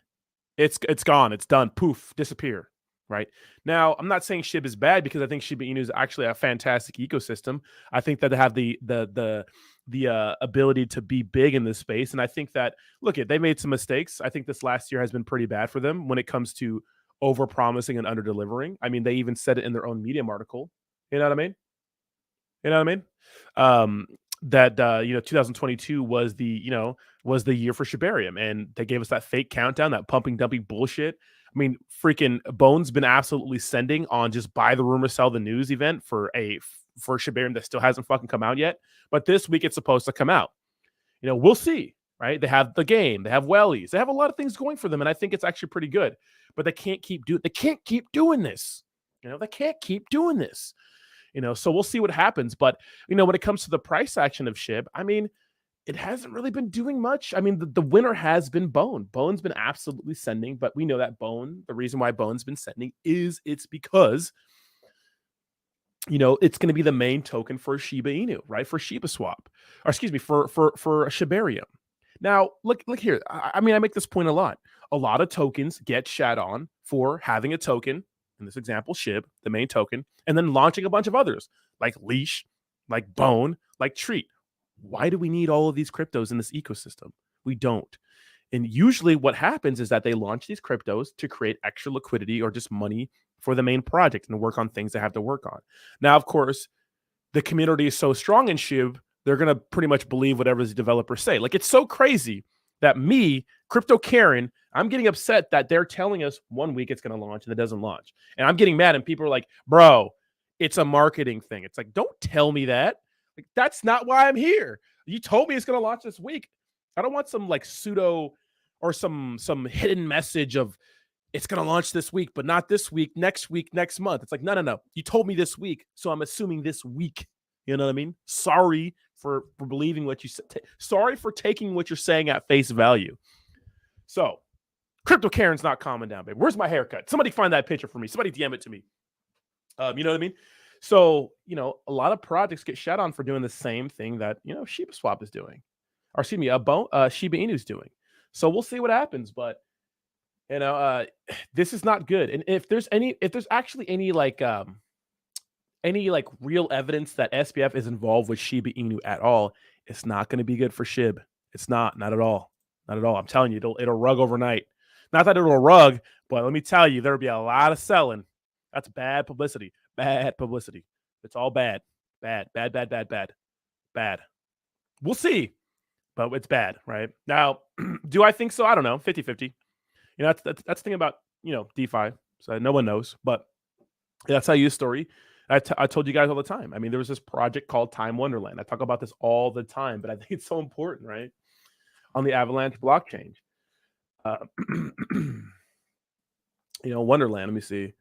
it's gone. It's done. Poof, disappear. Right now, I'm not saying SHIB is bad, because I think Shiba Inu is actually a fantastic ecosystem. I think that they have the ability to be big in this space, and I think that they made some mistakes. I think this last year has been pretty bad for them when it comes to over promising and under delivering. I mean, they even said it in their own Medium article. You know what I mean? That 2022 was the year for Shibarium, and they gave us that fake countdown, that pumping dumping bullshit. I mean, freaking Bone's been absolutely sending on just buy the rumor, sell the news event for Shibarium that still hasn't fucking come out yet. But this week it's supposed to come out. We'll see, right? They have the game, they have wellies, they have a lot of things going for them, and I think it's actually pretty good. But they can't keep doing this. They can't keep doing this. So we'll see what happens. But when it comes to the price action of SHIB, I mean, it hasn't really been doing much. I mean, the winner has been Bone. Bone's been absolutely sending, but we know that the reason why Bone's been sending is it's because it's going to be the main token for Shiba Inu, right? For Shiba Swap, or excuse me, for Shibarium. Now, look here. I mean, I make this point a lot. A lot of tokens get shat on for having a token, in this example, SHIB, the main token, and then launching a bunch of others like Leash, like Bone, like Treat. Why do we need all of these cryptos in this ecosystem? We don't. And usually what happens is that they launch these cryptos to create extra liquidity or just money for the main project and work on things they have to work on. Now, of course, the community is so strong in SHIB, they're going to pretty much believe whatever the developers say. Like, it's so crazy that me, Crypto Karen, I'm getting upset that they're telling us 1 week it's going to launch and it doesn't launch. And I'm getting mad, and people are like, bro, it's a marketing thing. It's like, don't tell me that. Like, that's not why I'm here. You told me it's going to launch this week. I don't want some like pseudo or some hidden message of it's going to launch this week, but not this week, next month. It's like, no. You told me this week, so I'm assuming this week. You know what I mean? Sorry for believing what you said. Sorry for taking what you're saying at face value. So, Crypto Karen's not calming down, babe. Where's my haircut? Somebody find that picture for me. Somebody DM it to me. You know what I mean? So, a lot of projects get shut on for doing the same thing that, Shiba Swap is doing. Or excuse me, Shiba Inu is doing. So we'll see what happens. But, this is not good. And if there's actually any real evidence that SBF is involved with Shiba Inu at all, it's not going to be good for SHIB. It's not at all. Not at all. I'm telling you, it'll rug overnight. Not that it'll rug, but let me tell you, there'll be a lot of selling. That's bad publicity. Bad publicity. It's all bad. Bad. We'll see, but it's bad, right? Now, do I think so? I don't know. 50-50. That's the thing about, DeFi. So no one knows, but that's how you use story. I told you guys all the time. I mean, there was this project called Time Wonderland. I talk about this all the time, but I think it's so important, right? On the Avalanche blockchain. Wonderland, let me see.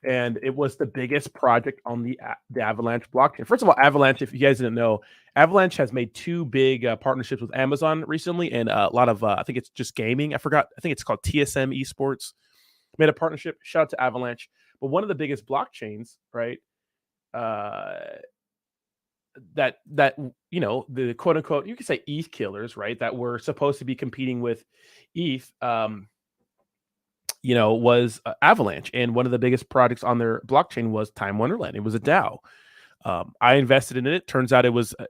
And it was the biggest project on the Avalanche blockchain. First of all, Avalanche, if you guys didn't know, Avalanche has made two big partnerships with Amazon recently, and a lot of, I think it's just gaming. I forgot. I think it's called TSM Esports. Made a partnership. Shout out to Avalanche. But one of the biggest blockchains, right? the quote unquote, you could say ETH killers, right? That were supposed to be competing with ETH, was Avalanche, and one of the biggest projects on their blockchain was Time Wonderland. It was a DAO. I invested in it. Turns out it was a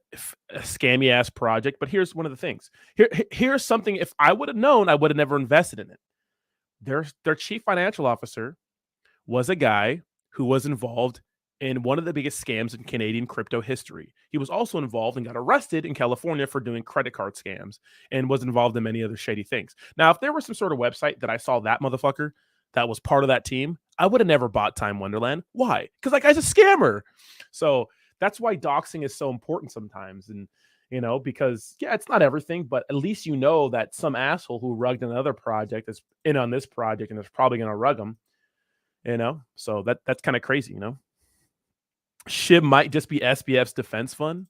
scammy ass project. But here's one of the things. Here's something. If I would have known, I would have never invested in it. Their chief financial officer was a guy who was involved in one of the biggest scams in Canadian crypto history. He was also involved and got arrested in California for doing credit card scams and was involved in many other shady things. Now, if there was some sort of website that I saw that motherfucker that was part of that team, I would have never bought Time Wonderland. Why? Because that guy's a scammer. So that's why doxing is so important sometimes. And, because, yeah, it's not everything, but at least you know that some asshole who rugged another project is in on this project and is probably going to rug them, So that's kind of crazy, SHIB might just be SBF's defense fund.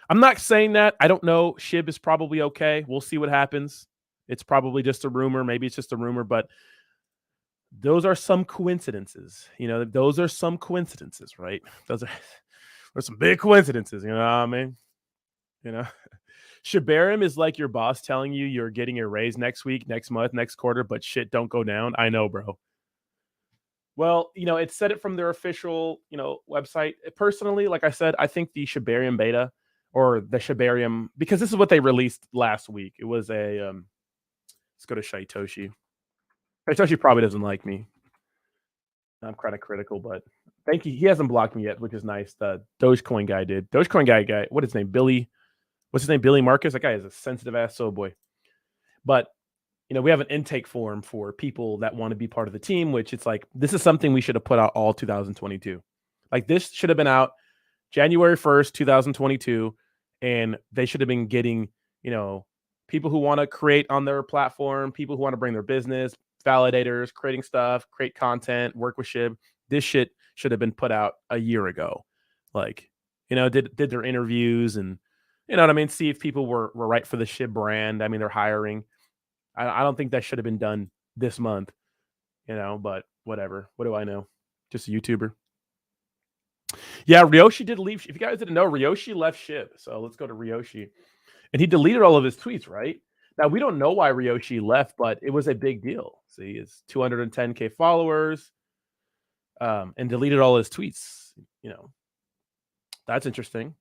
I'm not saying that. I don't know. SHIB is probably okay. We'll see what happens. It's probably just a rumor. Maybe it's just a rumor, but those are some coincidences. Those are some coincidences, right? Those are some big coincidences. You know what I mean? Shibarium is like your boss telling you you're getting a raise next week, next month, next quarter, but shit don't go down. I know, bro. Well, it said it from their official, website. Personally, like I said, I think the Shibarium beta or the Shibarium, because this is what they released last week. It was a, let's go to Shaitoshi. Shaitoshi probably doesn't like me. I'm kind of critical, but thank you. He hasn't blocked me yet, which is nice. The Dogecoin guy did. Dogecoin guy, what is his name? Billy. What's his name? Billy Marcus. That guy is a sensitive ass soul boy. But we have an intake form for people that want to be part of the team, which it's like, this is something we should have put out all 2022. Like this should have been out January 1st, 2022. And they should have been getting, people who want to create on their platform, people who want to bring their business, validators, creating stuff, create content, work with SHIB. This shit should have been put out a year ago. Like, did their interviews and, what I mean? See if people were right for the SHIB brand. I mean, they're hiring. I don't think that should have been done this month, but whatever. What do I know? Just a YouTuber. Yeah, Ryoshi did leave. If you guys didn't know, Ryoshi left SHIB. So let's go to Ryoshi. And he deleted all of his tweets, right? Now, we don't know why Ryoshi left, but it was a big deal. See, it's 210K followers and deleted all his tweets. That's interesting.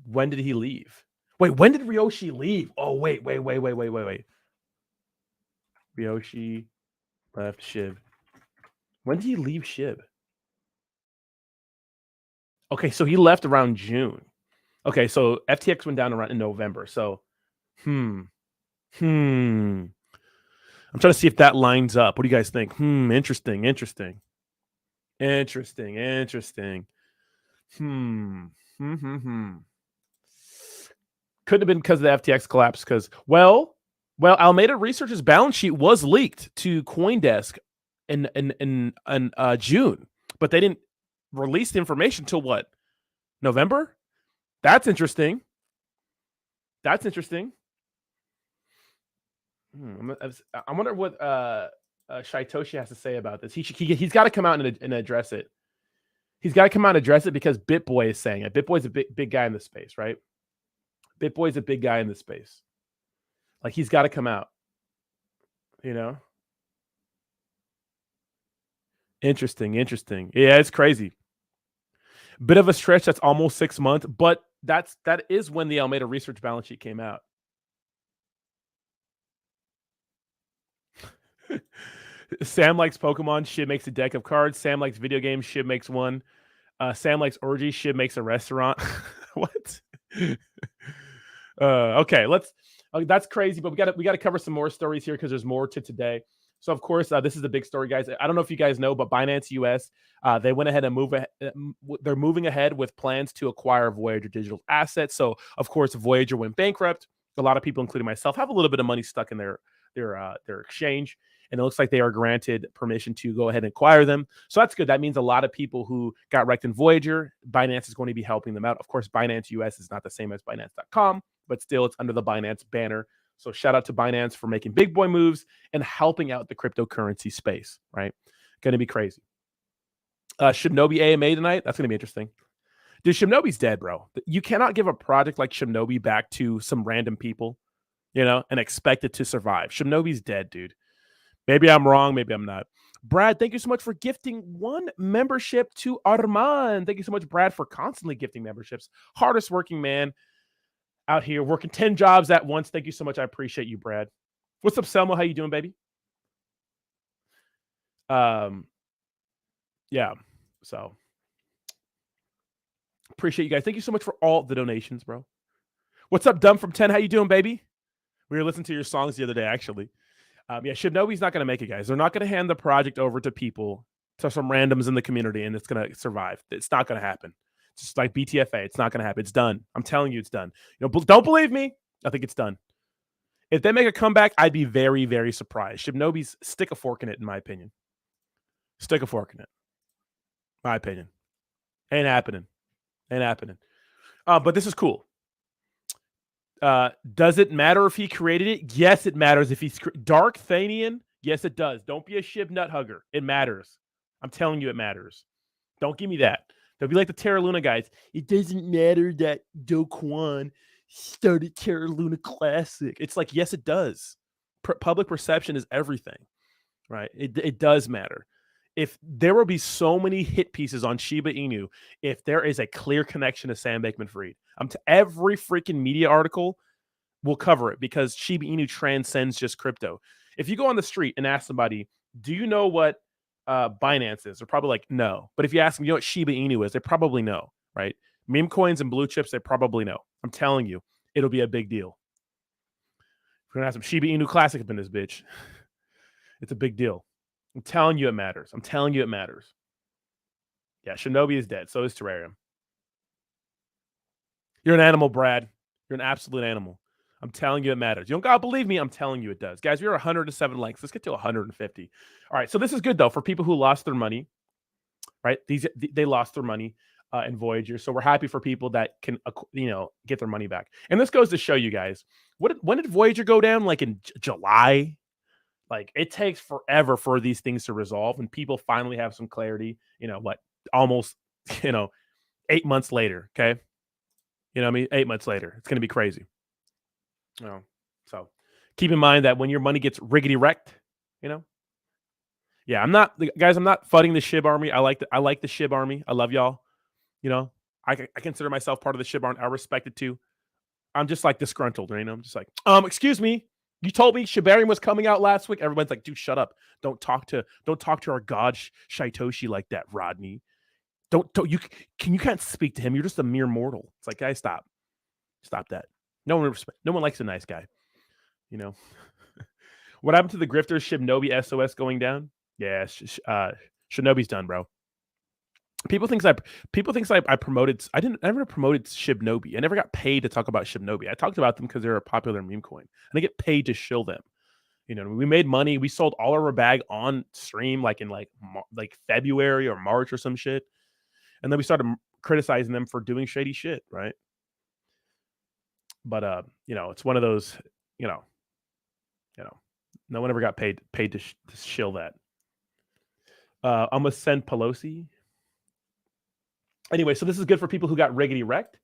When did he leave? Wait, when did Ryoshi leave? Oh, wait. Ryoshi left SHIB. When did he leave SHIB? Okay, so he left around June. Okay, so FTX went down around in November. So, I'm trying to see if that lines up. What do you guys think? Interesting. Could have been because of the FTX collapse. Because Alameda Research's balance sheet was leaked to CoinDesk in June, but they didn't release the information till what? November? That's interesting. I wonder what Shaitoshi has to say about this. He's got to come out and address it. He's got to come out and address it because BitBoy is saying it. BitBoy's a big guy in the space, right? BitBoy's a big guy in the space. Like, he's got to come out. Interesting. Yeah, it's crazy. Bit of a stretch. That's almost 6 months, but that is when the Alameda Research balance sheet came out. Sam likes Pokemon. SHIB makes a deck of cards. Sam likes video games. SHIB makes one. Sam likes orgies. SHIB makes a restaurant. What? Okay, that's crazy, but we got to cover some more stories here because there's more to today. So, of course, this is a big story, guys. I don't know if you guys know, but Binance US, they went ahead and they're moving ahead with plans to acquire Voyager digital assets. So, of course, Voyager went bankrupt. A lot of people, including myself, have a little bit of money stuck in their exchange, and it looks like they are granted permission to go ahead and acquire them. So that's good. That means a lot of people who got wrecked in Voyager, Binance is going to be helping them out. Of course, Binance US is not the same as Binance.com, but still, it's under the Binance banner. So shout out to Binance for making big boy moves and helping out the cryptocurrency space, right? Going to be crazy. Shib Nomi AMA tonight. That's going to be interesting. Dude, Shibnobi's dead, bro. You cannot give a project like Shibnobi back to some random people, and expect it to survive. Shibnobi's dead, dude. Maybe I'm wrong. Maybe I'm not. Brad, thank you so much for gifting 1 membership to Armand. Thank you so much, Brad, for constantly gifting memberships. Hardest working man out here, working 10 jobs at once. Thank you so much. I appreciate you, Brad. What's up, Selma? How you doing, baby? Yeah. So appreciate you guys. Thank you so much for all the donations, bro. What's up, Dumb from 10? How you doing, baby? We were listening to your songs the other day, actually. Yeah, Shibnobi's not going to make it, guys. They're not going to hand the project over to people, to some randoms in the community, and it's going to survive. It's not going to happen. It's just like BTFA. It's not going to happen. It's done. I'm telling you, it's done. Don't believe me. I think it's done. If they make a comeback, I'd be very, very surprised. Shibnobi's stick a fork in it, in my opinion. Stick a fork in it. My opinion. Ain't happening. Ain't happening. But this is cool. Does it matter if he created it? Yes, it matters if he's Dark Thanian. Yes, it does. Don't be a Shib nut hugger. It matters. I'm telling you, it matters. Don't give me that. They'll be like the Terra Luna guys. It doesn't matter that Do Kwon started Terra Luna Classic. It's like, yes, it does. Public perception is everything, right? It does matter. If there will be so many hit pieces on Shiba Inu, if there is a clear connection to Sam Bankman-Fried, every freaking media article will cover it because Shiba Inu transcends just crypto. If you go on the street and ask somebody, do you know what Binance is? They're probably like, no. But if you ask them, you know what Shiba Inu is? They probably know, right? Meme coins and blue chips, they probably know. I'm telling you, it'll be a big deal. We're going to have some Shiba Inu Classic up in this bitch. It's a big deal. I'm telling you it matters. I'm telling you it matters. Yeah, Shinobi is dead. So is Terrarium. You're an animal, Brad. You're an absolute animal. I'm telling you it matters. You don't gotta believe me. I'm telling you it does. Guys, we're 107 likes. Let's get to 150. All right, so this is good, though, for people who lost their money, right? They lost their money in Voyager. So we're happy for people that can, get their money back. And this goes to show you guys, when did Voyager go down? Like in July? Like, it takes forever for these things to resolve, and people finally have some clarity, almost, 8 months later, okay? 8 months later. It's going to be crazy. So keep in mind that when your money gets riggedy wrecked, yeah, I'm not fudding the SHIB army. I like the SHIB army. I love y'all. I consider myself part of the SHIB army. I respect it too. I'm just like disgruntled, I'm just like, excuse me. You told me Shibarium was coming out last week. Everyone's like, dude, shut up. Don't talk to our god Shaitoshi like that, Rodney. You can't speak to him. You're just a mere mortal. It's like, guys, stop that. No one likes a nice guy. What happened to the grifters? Shibnobi SOS going down? Yeah, Shinobi's done, bro. People thinks I promoted. I never promoted Shibnobi. I never got paid to talk about Shibnobi. I talked about them because they're a popular meme coin, and I get paid to shill them. We made money. We sold all of our bag on stream, like in like February or March or some shit, and then we started criticizing them for doing shady shit, right? But it's one of those, no one ever got paid to shill that. I'm gonna send Pelosi. Anyway, so this is good for people who got riggedy wrecked.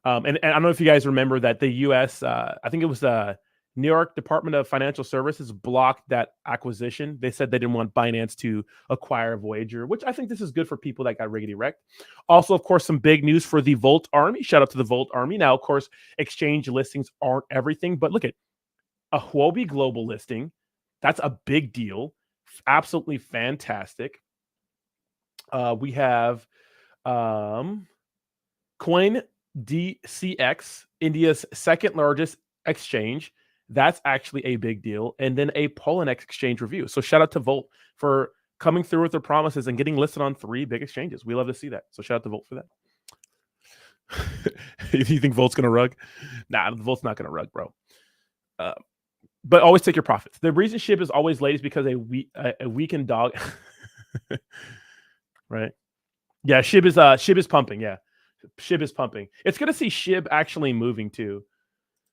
And I don't know if you guys remember that the U.S., I think it was the New York Department of Financial Services blocked that acquisition. They said they didn't want Binance to acquire Voyager, which I think this is good for people that got riggedy wrecked. Also, of course, some big news for the Volt Army. Shout out to the Volt Army. Now, of course, exchange listings aren't everything, but look at a Huobi global listing. That's a big deal. Absolutely fantastic. We have Coin DCX, India's second largest exchange. That's actually a big deal. And then a Poloniex exchange review. So shout out to Volt for coming through with their promises and getting listed on 3 big exchanges. We love to see that. So shout out to Volt for that. If you think Volt's going to rug, nah, Volt's not going to rug, bro. But always take your profits. The reason SHIB is always late is because a weakened dog, right? Yeah, SHIB is pumping. Yeah, SHIB is pumping. It's going to see SHIB actually moving too,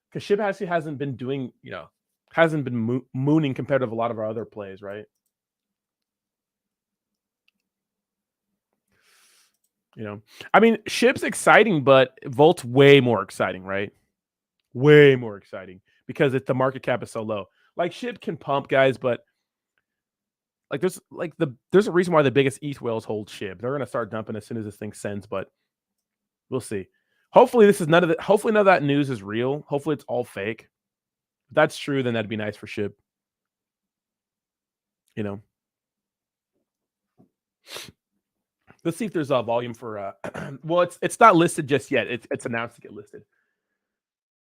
because SHIB actually hasn't been doing, hasn't been mooning compared to a lot of our other plays, right? You know, I mean, SHIB's exciting, but Volt's way more exciting, right? Way more exciting because the market cap is so low. Like SHIB can pump, guys, but like there's a reason why the biggest ETH whales hold SHIB. They're gonna start dumping as soon as this thing sends, but we'll see. Hopefully, this is none of the. Hopefully, none of that news is real. Hopefully, it's all fake. If that's true, then that'd be nice for SHIB. You know. Let's see if there's a volume for. Well, it's not listed just yet. It's announced to get listed.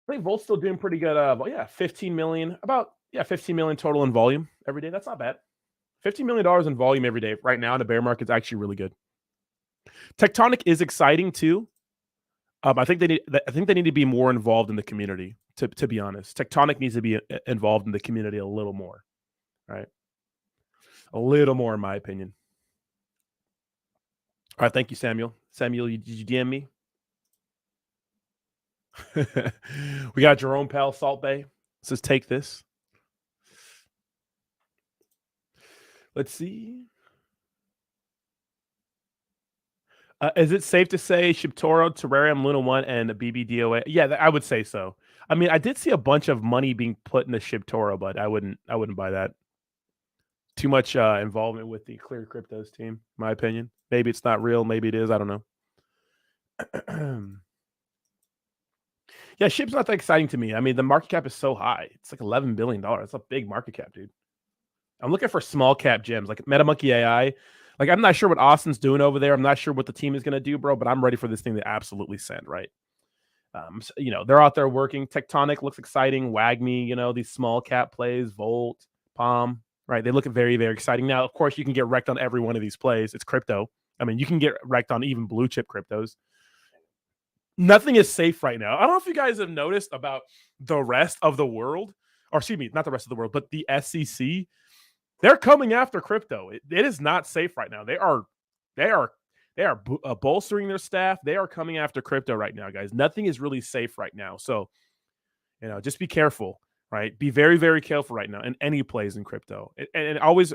I think Volt's still doing pretty good. Yeah, 15 million. About 15 million total in volume every day. That's not bad. $15 million in volume every day right now in the bear market is actually really good. Tectonic is exciting too. I think they need to be more involved in the community. To be honest, Tectonic needs to be involved in the community a little more, right? A little more, in my opinion. All right, thank you, Samuel. Samuel, did you DM me? We got Jerome Powell, Salt Bay. Says take this. Let's see. Is it safe to say Shibtoro, Terrarium, Luna 1, and the BBDOA? Yeah, I would say so. I mean, I did see a bunch of money being put in the Shibtoro, but I wouldn't buy that. Too much involvement with the Clear Cryptos team, in my opinion. Maybe it's not real. Maybe it is. I don't know. Yeah, SHIB's not that exciting to me. I mean, the market cap is so high. It's like $11 billion. It's a big market cap, dude. I'm looking for small cap gems like MetaMonkey AI. Like, I'm not sure what Austin's doing over there. I'm not sure what the team is going to do, bro, but I'm ready for this thing to absolutely send, right? So, you know, they're out there working. Tectonic looks exciting. WAGMI, you know, these small cap plays, Volt, Palm, right? They look very, very exciting. Now, of course, you can get wrecked on every one of these plays. It's crypto. I mean, you can get wrecked on even blue chip cryptos. Nothing is safe right now. I don't know if you guys have noticed about the rest of the world, or excuse me, not the rest of the world, but the SEC. They're coming after crypto. It is not safe right now. They are bolstering their staff. They are coming after crypto right now, guys. Nothing is really safe right now. So, you know, just be careful, right? Be very, very careful right now in any plays in crypto. And always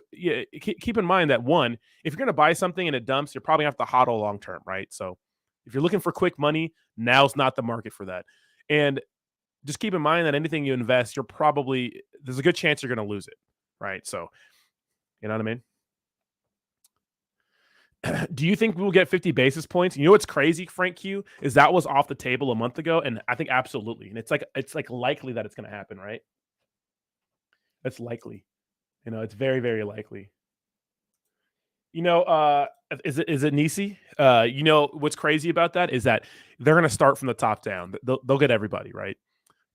keep in mind that, one, if you're going to buy something and it dumps, you're probably going to have to hodl long term, right? So if you're looking for quick money, now's not the market for that. And just keep in mind that anything you invest, there's a good chance you're going to lose it, right? So, you know what I mean? Do you think we will get 50 basis points? You know what's crazy, Frank Q, is that was off the table a month ago, and I think absolutely. And it's like likely that it's going to happen, right? It's likely. You know, it's very, very likely. You know, is it Nisi? You know what's crazy about that is that they're going to start from the top down. They'll get everybody, right?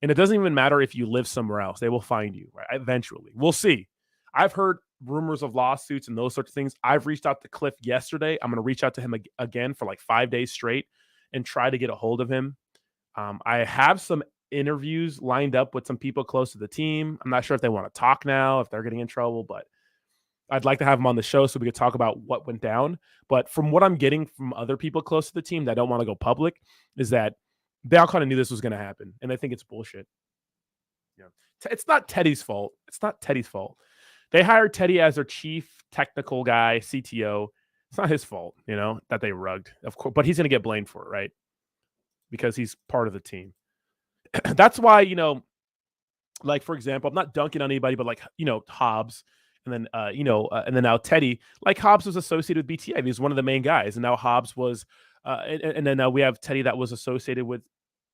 And it doesn't even matter if you live somewhere else. They will find you, right? Eventually. We'll see. I've heard rumors of lawsuits and those sorts of things. I've reached out to Cliff yesterday. I'm going to reach out to him again for like 5 days straight and try to get a hold of him. I have some interviews lined up with some people close to the team. I'm not sure if they want to talk now, if they're getting in trouble, but I'd like to have them on the show so we could talk about what went down. But from what I'm getting from other people close to the team that don't want to go public is that they all kind of knew this was going to happen, and they think it's bullshit. Yeah, it's not Teddy's fault. It's not Teddy's fault. They hired Teddy as their chief technical guy, CTO. It's not his fault, you know, that they rugged, of course, but he's going to get blamed for it, right? Because he's part of the team. That's why, you know, like, for example, I'm not dunking on anybody, but like, you know, Hobbs, and then, and then now Teddy, like Hobbs was associated with BTI. He was one of the main guys. And now Hobbs was, and then now we have Teddy that was associated with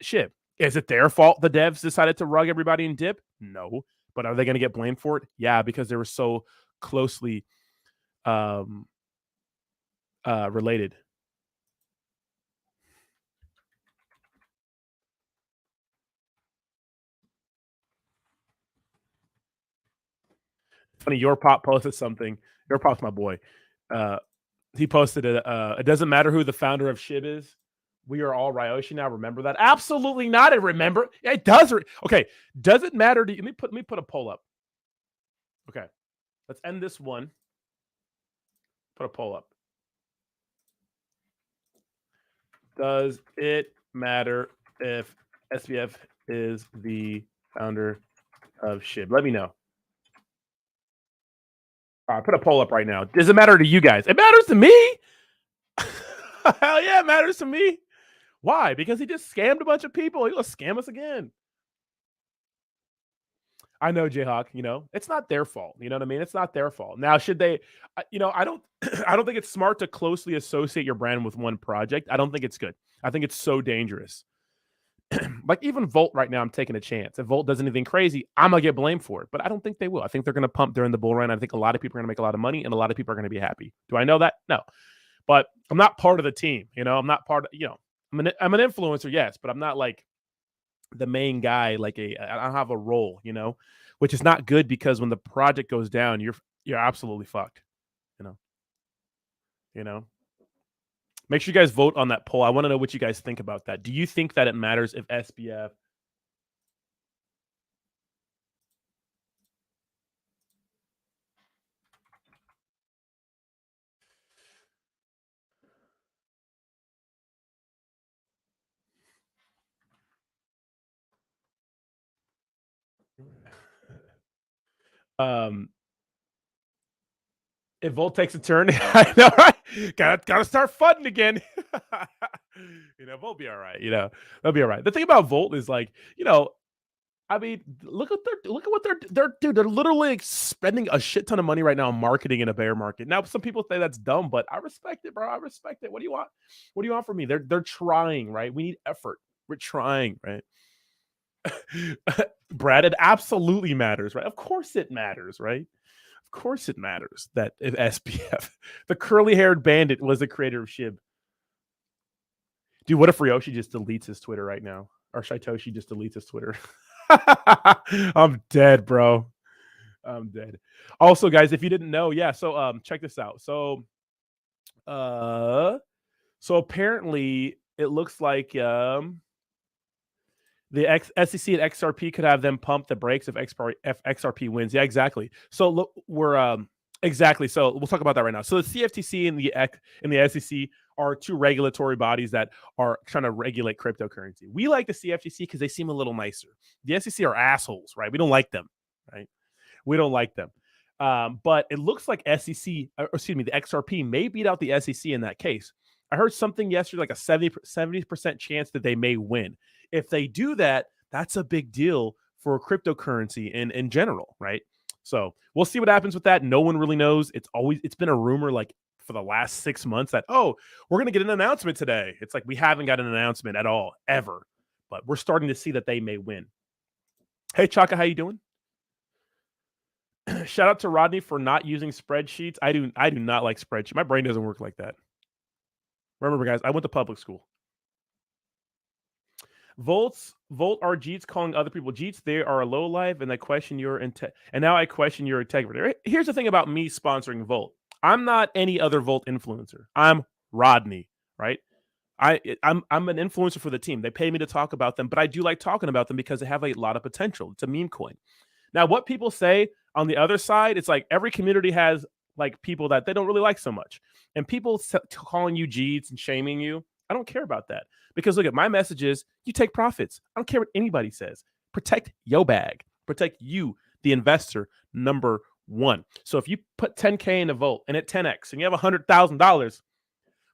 SHIB. Is it their fault the devs decided to rug everybody and dip? No. But are they going to get blamed for it? Yeah, because they were so closely related. Funny, your pop posted something. Your pop's my boy. He posted it. It doesn't matter who the founder of SHIB is. We are all Ryoshi now. Remember that? Absolutely not. I remember. It does. Okay. Does it matter to you? Let me put a poll up. Okay. Let's end this one. Put a poll up. Does it matter if SBF is the founder of SHIB? Let me know. All right, put a poll up right now. Does it matter to you guys? It matters to me. Hell yeah, it matters to me. Why? Because he just scammed a bunch of people. He'll scam us again. I know, Jayhawk. It's not their fault. You know what I mean? It's not their fault. Now, should they? I don't. I don't think it's smart to closely associate your brand with one project. I don't think it's good. I think it's so dangerous. Like even Volt right now, I'm taking a chance. If Volt does anything crazy, I'm gonna get blamed for it. But I don't think they will. I think they're gonna pump during the bull run. I think a lot of people are gonna make a lot of money, and a lot of people are gonna be happy. Do I know that? No. But I'm not part of the team. I'm not part of. I'm an influencer, yes, but I'm not like the main guy. I don't have a role. Which is not good because when the project goes down, you're absolutely fucked. You know. You know. Make sure you guys vote on that poll. I want to know what you guys think about that. Do you think that it matters if SBF if Volt takes a turn? I know, right? Gotta start funding again. Volt be all right. They'll be all right. The thing about Volt is I mean, look at what they're literally spending a shit ton of money right now on marketing in a bear market. Now, some people say that's dumb, but I respect it, bro. I respect it. What do you want? What do you want from me? They're trying, right? We need effort. We're trying, right? Brad, it absolutely matters, right? Of course it matters, right? Of course it matters that if SBF, the curly-haired bandit, was the creator of SHIB. Dude, what if Ryoshi just deletes his Twitter right now? Or Shaitoshi just deletes his Twitter? I'm dead, bro. I'm dead. Also, guys, if you didn't know, so check this out. So apparently it looks like the SEC and XRP could have them pump the brakes if XRP wins. Yeah, exactly. So look, we're exactly. So we'll talk about that right now. So the CFTC and the SEC are two regulatory bodies that are trying to regulate cryptocurrency. We like the CFTC because they seem a little nicer. The SEC are assholes, right? We don't like them, right? We don't like them. But it looks like the XRP may beat out the SEC in that case. I heard something yesterday, like a 70% chance that they may win. If they do that, that's a big deal for cryptocurrency in general, right? So we'll see what happens with that. No one really knows. It's been a rumor like for the last 6 months that, oh, we're going to get an announcement today. It's like we haven't got an announcement at all, ever. But we're starting to see that they may win. Hey, Chaka, how you doing? Shout out to Rodney for not using spreadsheets. I do not like spreadsheets. My brain doesn't work like that. Remember, guys, I went to public school. Volt are Jeets calling other people Jeets. They are a low life, and I question your and now I question your integrity. Here's the thing about me sponsoring Volt. I'm not any other Volt influencer. I'm Rodney, right? I'm an influencer for the team. They pay me to talk about them, but I do like talking about them because they have a lot of potential. It's a meme coin. Now, what people say on the other side, it's like every community has like people that they don't really like so much, and people calling you Jeets and shaming you. I don't care about that because look at my messages. You take profits. I don't care what anybody says. Protect your bag. Protect you, the investor, number one. So if you put 10K in a Volt and at 10x and you have $100,000,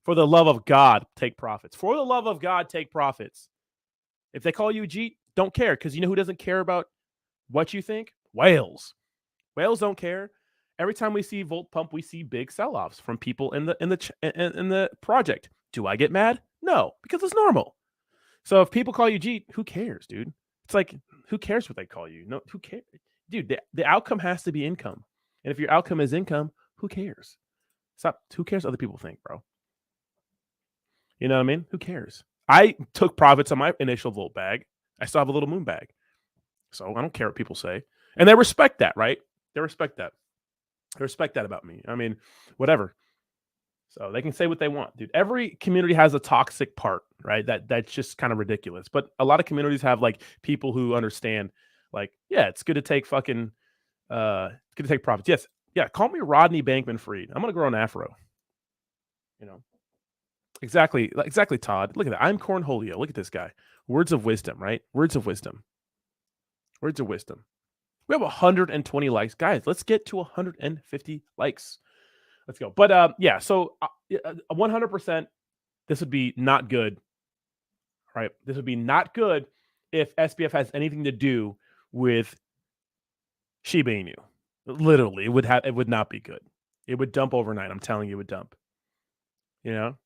for the love of God, take profits. For the love of God, take profits. If they call you a Jeet, don't care because you know who doesn't care about what you think? Whales. Whales don't care. Every time we see Volt pump, we see big sell-offs from people in the project. Do I get mad? No, because it's normal. So if people call you Jeet, who cares, dude? It's like, who cares what they call you? No, who cares? Dude, the outcome has to be income. And if your outcome is income, who cares? Who cares what other people think, bro? You know what I mean? Who cares? I took profits on my initial Volt bag. I still have a little moon bag. So I don't care what people say. And they respect that, right? They respect that. They respect that about me. I mean, whatever. So they can say what they want, dude. Every community has a toxic part, right? That's just kind of ridiculous. But a lot of communities have like people who understand, like, yeah, it's good to take fucking good to take profits. Yes. Yeah. Call me Rodney Bankman Fried. I'm gonna grow an afro. You know. Exactly, Todd. Look at that. I'm Cornholio. Look at this guy. Words of wisdom, right? Words of wisdom. Words of wisdom. We have 120 likes. Guys, let's get to 150 likes. Let's go. But yeah, so 100%. this would be not good, right? This would be not good if SBF has anything to do with Shiba Inu. Literally, it would not be good. It would dump overnight. I'm telling you, it would dump. You know,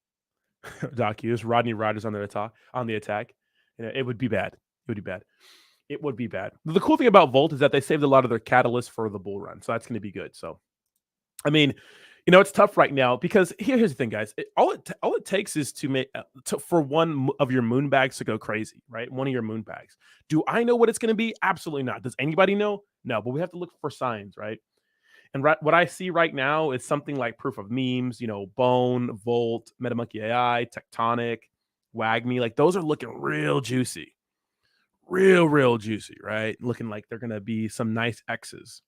Doc Hughes, Rodney Rogers on the attack. You know, it would be bad. It would be bad. It would be bad. The cool thing about Volt is that they saved a lot of their catalysts for the bull run, so that's going to be good. So, I mean, you know, it's tough right now because here's the thing, guys. All it takes is to make for one of your moon bags to go crazy, right? One of your moon bags. Do I know what it's going to be? Absolutely not. Does anybody know? No, but we have to look for signs, right? And what I see right now is something like Proof of Memes, you know, Bone, Volt, MetaMonkey AI, Tectonic, WagMe. Like those are looking real juicy, real juicy, right? Looking like they're going to be some nice X's.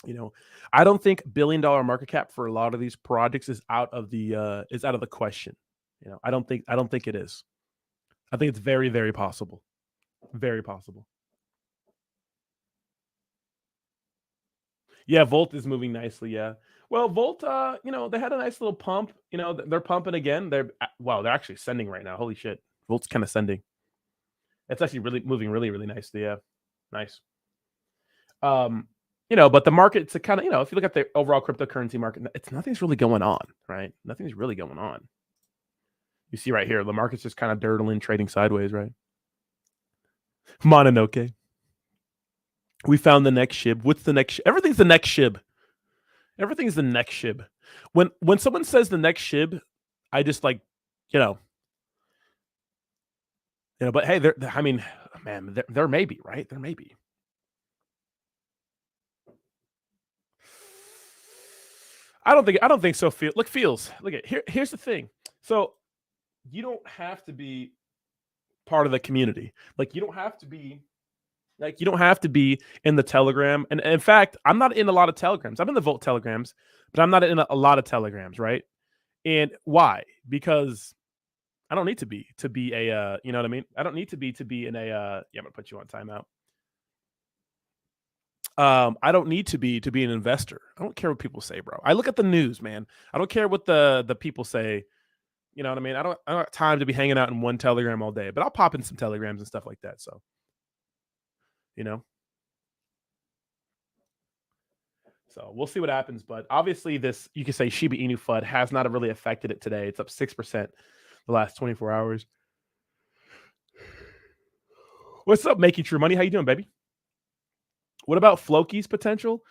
You know, I don't think $1 billion market cap for a lot of these projects is out of the question. You know, I don't think it is. I think it's very possible. Very possible. Yeah, Volt is moving nicely. Yeah. Well, Volt, you know, they had a nice little pump. You know, they're pumping again. They're actually sending right now. Holy shit. Volt's kind of sending. It's actually really moving really nicely. Yeah. Nice. You know, but the market's a kind of, you know, if you look at the overall cryptocurrency market, nothing's really going on, right? Nothing's really going on. You see right here, the market's just kind of dirtling, trading sideways, right? Mononoke. We found the next SHIB. What's the next? Everything's the next SHIB. Everything's the next SHIB. When someone says the next SHIB, I just like, you know, but hey, I mean, man, there may be, right? There may be. I don't think so. Feels. Look at here's the thing. So you don't have to be part of the community. Like you don't have to be in the Telegram. And in fact, I'm not in a lot of Telegrams. I'm in the Volt Telegrams, but I'm not in a lot of Telegrams, right? And why? Because I don't need to be a you know what I mean? I don't need to be in a yeah, I'm gonna put you on timeout. I don't need to be an investor. I don't care what people say, bro. I look at the news, man. I don't care what the people say. You know what I mean? I don't have time to be hanging out in one Telegram all day, but I'll pop in some Telegrams and stuff like that. So, you know. So we'll see what happens. But obviously, this, you can say Shiba Inu FUD has not really affected it today. It's up 6% the last 24 hours. What's up, Making True Money? How you doing, baby? What about Floki's potential?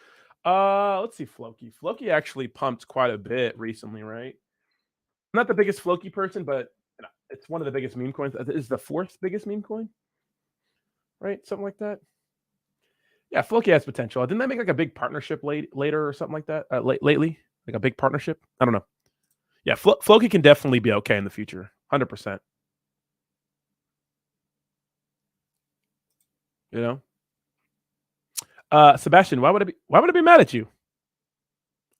Let's see, Floki. Floki actually pumped quite a bit recently, right? I'm not the biggest Floki person, but it's one of the biggest meme coins. It's the fourth biggest meme coin, right? Something like that. Yeah, Floki has potential. Didn't they make like a big partnership later or something like that lately? Like a big partnership? I don't know. Yeah, Floki can definitely be okay in the future. 100%. You know? Sebastian, why would it be mad at you?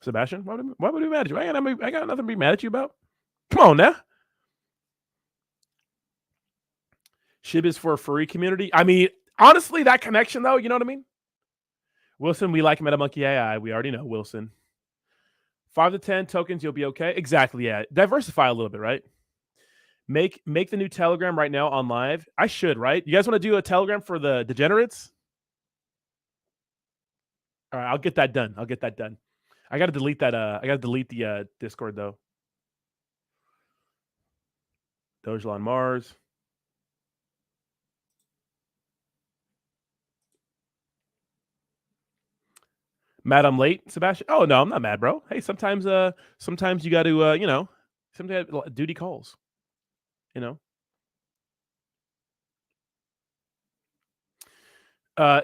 Sebastian, why would it be mad at you? I got nothing to be mad at you about. Come on now. SHIB is for a furry community. I mean, honestly, that connection though, you know what I mean? Wilson, we like MetaMonkey AI. We already know Wilson. 5 to 10 tokens, you'll be okay. Exactly, yeah. Diversify a little bit, right? Make the new Telegram right now on live. I should, right? You guys want to do a Telegram for the degenerates? All right, I'll get that done. I got to delete that. I got to delete the Discord though. Dogelon on Mars. Mad I'm late, Sebastian? Oh no, I'm not mad, bro. Hey, sometimes you got to you know, sometimes duty calls. You know.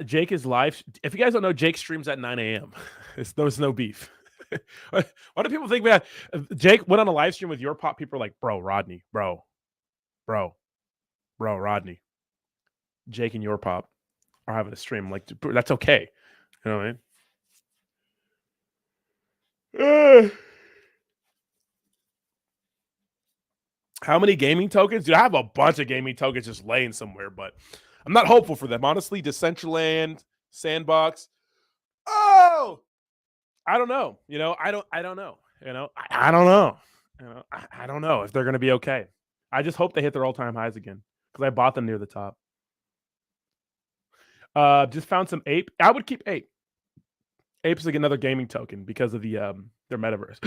Jake is live. If you guys don't know, Jake streams at 9 a.m. There's no beef. Why do people think, man? Jake went on a live stream with your pop. People are like, bro, Rodney, bro, Rodney. Jake and your pop are having a stream. Like, that's okay. You know what I mean? How many gaming tokens? Dude, I have a bunch of gaming tokens just laying somewhere, but I'm not hopeful for them. Honestly, Decentraland, Sandbox. Oh, I don't know. You know, I don't know. You know, I don't know. I don't know if they're going to be okay. I just hope they hit their all-time highs again because I bought them near the top. Just found some ape. I would keep ape. Ape's like another gaming token because of the their metaverse.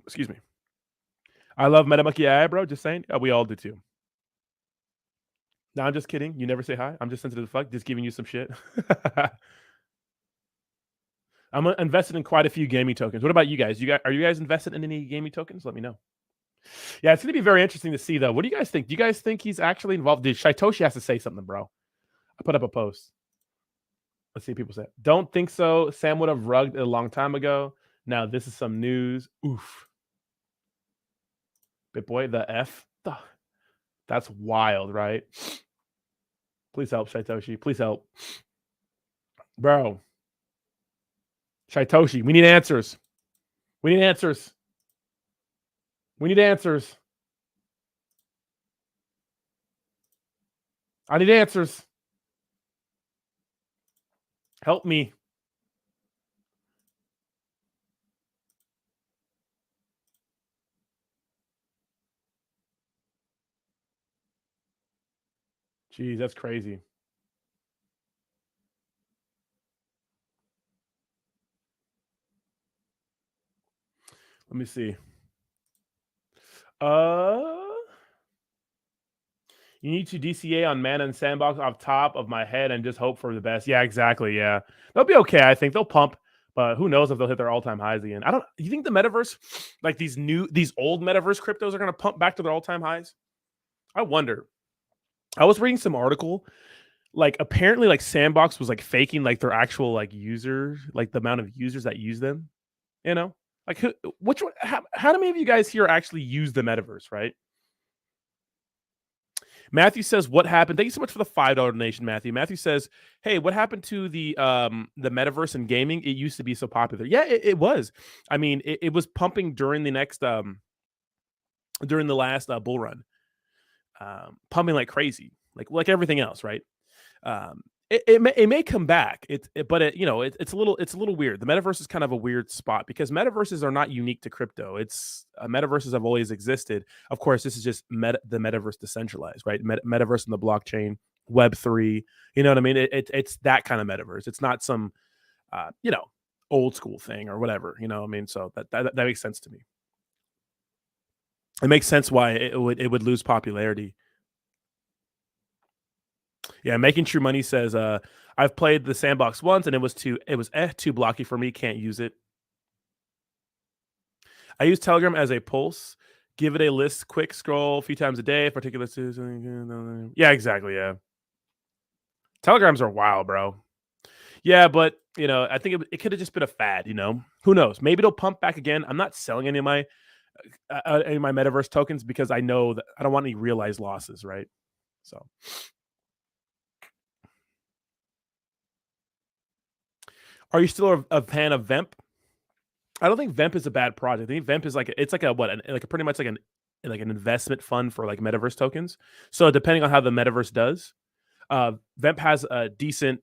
Excuse me. I love MetaMonkey AI, bro. Just saying. We all do too. No, I'm just kidding. You never say hi. I'm just sensitive to fuck. Just giving you some shit. I'm invested in quite a few gaming tokens. What about you guys? Are you guys invested in any gaming tokens? Let me know. Yeah, it's gonna be very interesting to see though. What do you guys think? Do you guys think he's actually involved? Dude, Shaitoshi has to say something, bro. I put up a post. Let's see what people say. Don't think so. Sam would have rugged it a long time ago. Now this is some news. Oof. BitBoy, the F. That's wild, right? Please help, Shaitoshi. Please help. Bro. Shaitoshi, we need answers. We need answers. We need answers. I need answers. Help me. Jeez, that's crazy. Let me see. You need to DCA on Mana and Sandbox off top of my head and just hope for the best. Yeah, exactly. Yeah. They'll be okay. I think they'll pump, but who knows if they'll hit their all-time highs again. You think the metaverse, like these old metaverse cryptos are going to pump back to their all-time highs? I wonder. I was reading some article, like apparently like Sandbox was like faking like their actual like users, like the amount of users that use them, you know? Like which one, how many of you guys here actually use the metaverse, right? Matthew says, what happened? Thank you so much for the $5 donation, Matthew. Matthew says, hey, what happened to the metaverse and gaming? It used to be so popular. Yeah, it was. I mean, it was pumping during the last bull run. Pumping like crazy, like everything else, right? It may come back. It's a little weird. The metaverse is kind of a weird spot because metaverses are not unique to crypto. Metaverses have always existed. Of course, this is just the metaverse decentralized, right? Metaverse in the blockchain, Web3. You know what I mean? It's that kind of metaverse. It's not some old school thing or whatever. You know what I mean? So that makes sense to me. It makes sense why it would lose popularity. Yeah, Making True Money says, I've played the Sandbox once and it was too blocky for me. Can't use it. I use Telegram as a pulse. Give it a list, quick scroll a few times a day. Particular. Yeah, exactly. Yeah. Telegrams are wild, bro. Yeah, but I think it could have just been a fad. Who knows? Maybe it'll pump back again. I'm not selling any of my metaverse tokens because I know that I don't want any realized losses, right? So. Are you still a fan of Vemp? I don't think Vemp is a bad project. I think Vemp is pretty much like an investment fund for like metaverse tokens. So depending on how the metaverse does, Vemp has a decent,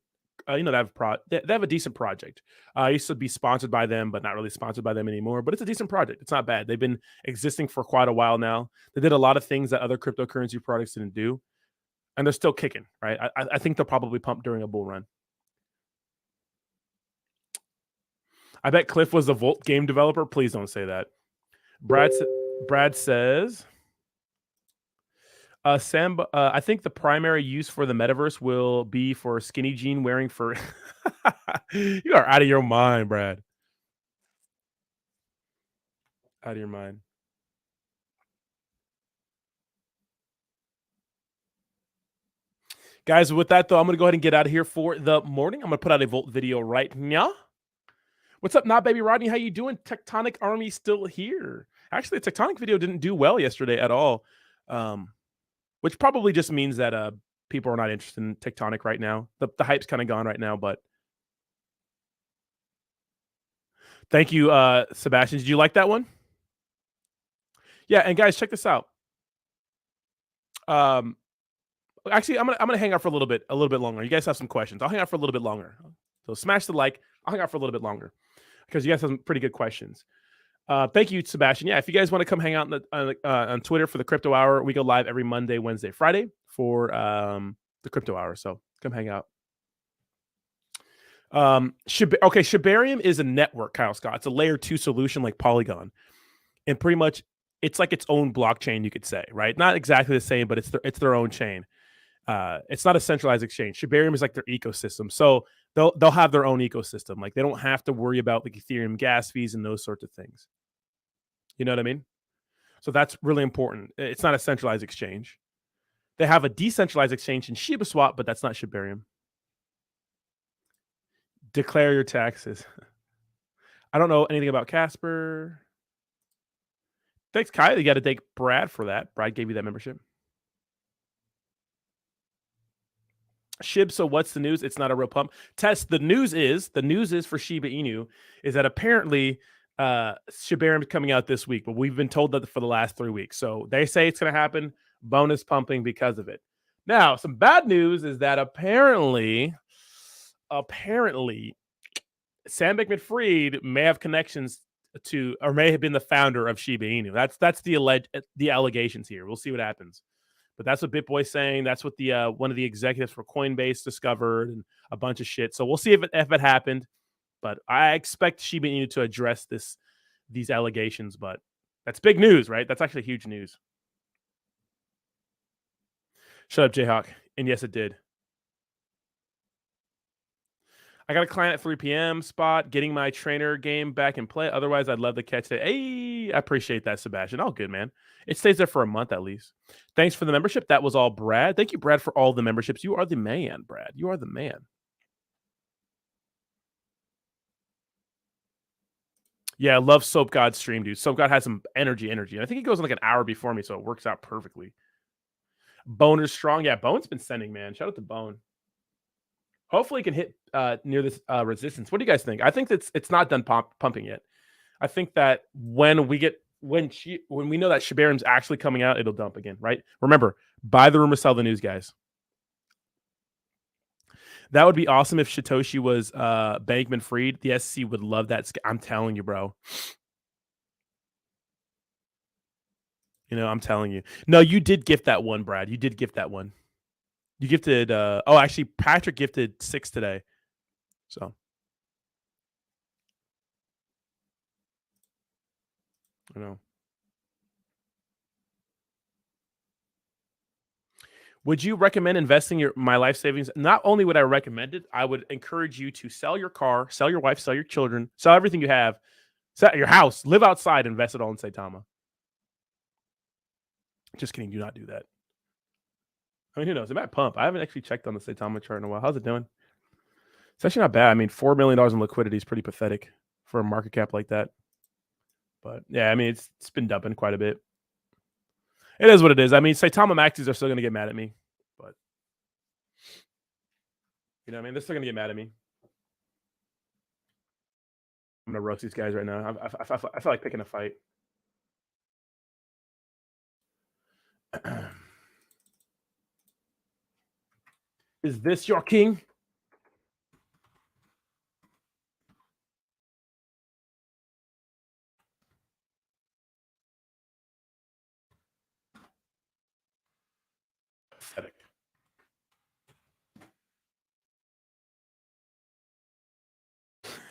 they have a decent project. I used to be sponsored by them, but not really sponsored by them anymore. But it's a decent project. It's not bad. They've been existing for quite a while now. They did a lot of things that other cryptocurrency products didn't do, and they're still kicking. Right? I think they'll probably pump during a bull run. I bet Cliff was the Volt game developer. Please don't say that. Brad says, Sam, I think the primary use for the metaverse will be for skinny jean wearing for. You are out of your mind, Brad. Out of your mind. Guys, with that, though, I'm going to go ahead and get out of here for the morning. I'm going to put out a Volt video right now. What's up, Not Baby Rodney? How you doing? Tectonic Army still here. Actually, the Tectonic video didn't do well yesterday at all, which probably just means that people are not interested in Tectonic right now. The hype's kind of gone right now, but thank you, Sebastian. Did you like that one? Yeah, and guys, check this out. Actually, I'm gonna hang out for a little bit longer. You guys have some questions. I'll hang out for a little bit longer. So smash the like. I'll hang out for a little bit longer because you guys have some pretty good questions. Thank you, Sebastian. Yeah, if you guys want to come hang out on Twitter for the Crypto Hour, we go live every Monday, Wednesday, Friday for the Crypto Hour. So come hang out. Shibarium is a network, Kyle Scott. It's a layer 2 solution like Polygon, and pretty much it's like its own blockchain, you could say, right? Not exactly the same, but it's their own chain. It's not a centralized exchange. Shibarium is like their ecosystem, so they'll have their own ecosystem. Like they don't have to worry about like Ethereum gas fees and those sorts of things. You know what I mean? So that's really important. It's not a centralized exchange. They have a decentralized exchange in Shiba Swap, but that's not Shibarium. Declare your taxes. I don't know anything about Casper. Thanks, Kyle. You got to thank Brad for that. Brad gave you that membership. SHIB, so what's the news? It's not a real pump. Test, the news is for Shiba Inu is that apparently Shibarium is coming out this week, but we've been told that for the last 3 weeks. So they say it's going to happen. Bonus pumping because of it. Now, some bad news is that apparently, Sam Bankman-Fried may have connections to, or may have been the founder of Shiba Inu. That's the allegations here. We'll see what happens. But that's what BitBoy's saying. That's what the one of the executives for Coinbase discovered, and a bunch of shit. So we'll see if it happened. But I expect Shiba Inu to address these allegations. But that's big news, right? That's actually huge news. Shut up, Jayhawk. And yes, it did. I got a client at 3 p.m. spot, getting my trainer game back in play. Otherwise, I'd love to catch it. Hey, I appreciate that, Sebastian. All good, man. It stays there for a month at least. Thanks for the membership. That was all Brad. Thank you, Brad, for all the memberships. You are the man, Brad. You are the man. Yeah, I love Soap God's stream, dude. Soap God has some energy. And I think he goes in like an hour before me, so it works out perfectly. Boner's strong. Yeah, Bone's been sending, man. Shout out to Bone. Hopefully, he can hit near this resistance. What do you guys think? I think it's not done pumping yet. I think that when we know that Shibarium's actually coming out, it'll dump again, right? Remember, buy the rumor, sell the news, guys. That would be awesome if Satoshi was Bankman-Fried. The SEC would love that. I'm telling you, bro. You know, I'm telling you. No, you did gift that one, Brad. You did gift that one. You gifted actually Patrick gifted 6 today. So I know. Would you recommend investing my life savings? Not only would I recommend it, I would encourage you to sell your car, sell your wife, sell your children, sell everything you have, sell your house, live outside, invest it all in Saitama. Just kidding. Do not do that. I mean, who knows? It might pump. I haven't actually checked on the Saitama chart in a while. How's it doing? It's actually not bad. I mean, $4 million in liquidity is pretty pathetic for a market cap like that. But yeah, I mean, it's been dumping quite a bit. It is what it is. I mean, Saitama maxis are still going to get mad at me. But, you know what I mean? They're still going to get mad at me. I'm going to roast these guys right now. I feel like picking a fight. Is this your king? Pathetic.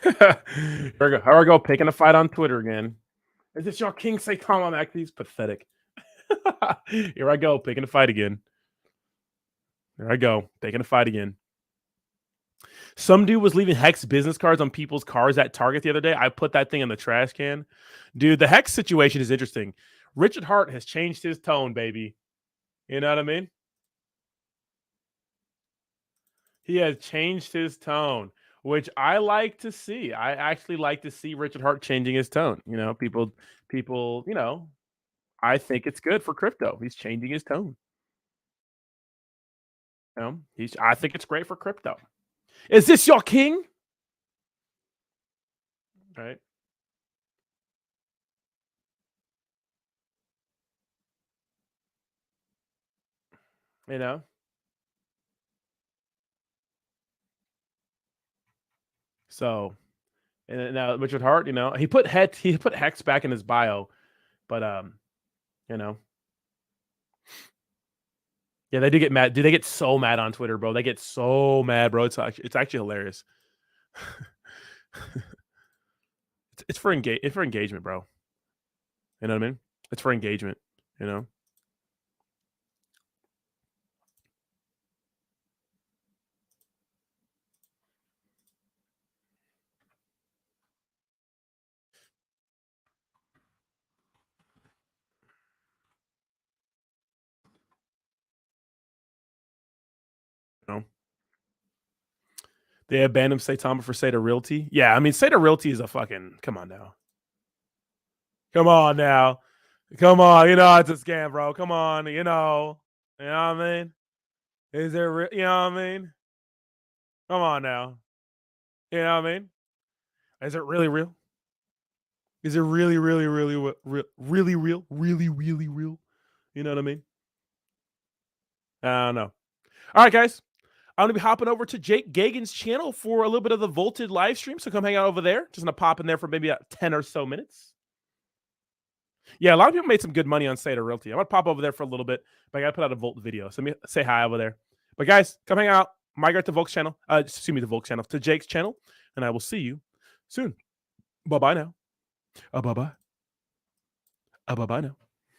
Here I go, picking a fight on Twitter again. Is this your king, Saitama maxis? Pathetic. Here I go, picking a fight again. There I go, picking a fight again. Some dude was leaving Hex business cards on people's cars at Target the other day. I put that thing in the trash can. Dude, the Hex situation is interesting. Richard Hart has changed his tone, baby. You know what I mean? He has changed his tone, which I like to see. I actually like to see Richard Hart changing his tone. You know, people, you know, I think it's good for crypto. He's changing his tone. You know, I think it's great for crypto. Is this your king? Right. You know? So And now Richard Hart, he put Hex back in his bio, but yeah, they do get mad. Dude, they get so mad on Twitter, bro. They get so mad, bro. It's actually hilarious. it's for engagement, bro. You know what I mean? It's for engagement, They abandoned Saitama for Sata Realty. Yeah, I mean, Sata Realty is a fucking, come on now. Come on now. Come on, it's a scam, bro. Come on, you know what I mean? Is there, you know what I mean? Come on now. You know what I mean? Is it really real? Is it really, really, really, really real? Really, really real? You know what I mean? I don't know. All right, guys. I'm going to be hopping over to Jake Gagan's channel for a little bit of the Volted live stream. So come hang out over there. Just going to pop in there for maybe 10 or so minutes. Yeah, a lot of people made some good money on Sata Realty. I'm going to pop over there for a little bit, but I got to put out a Volt video. So let me say hi over there. But guys, come hang out. Migrate to Volk's channel. To Jake's channel. And I will see you soon. Bye-bye now. Bye-bye. Bye-bye now.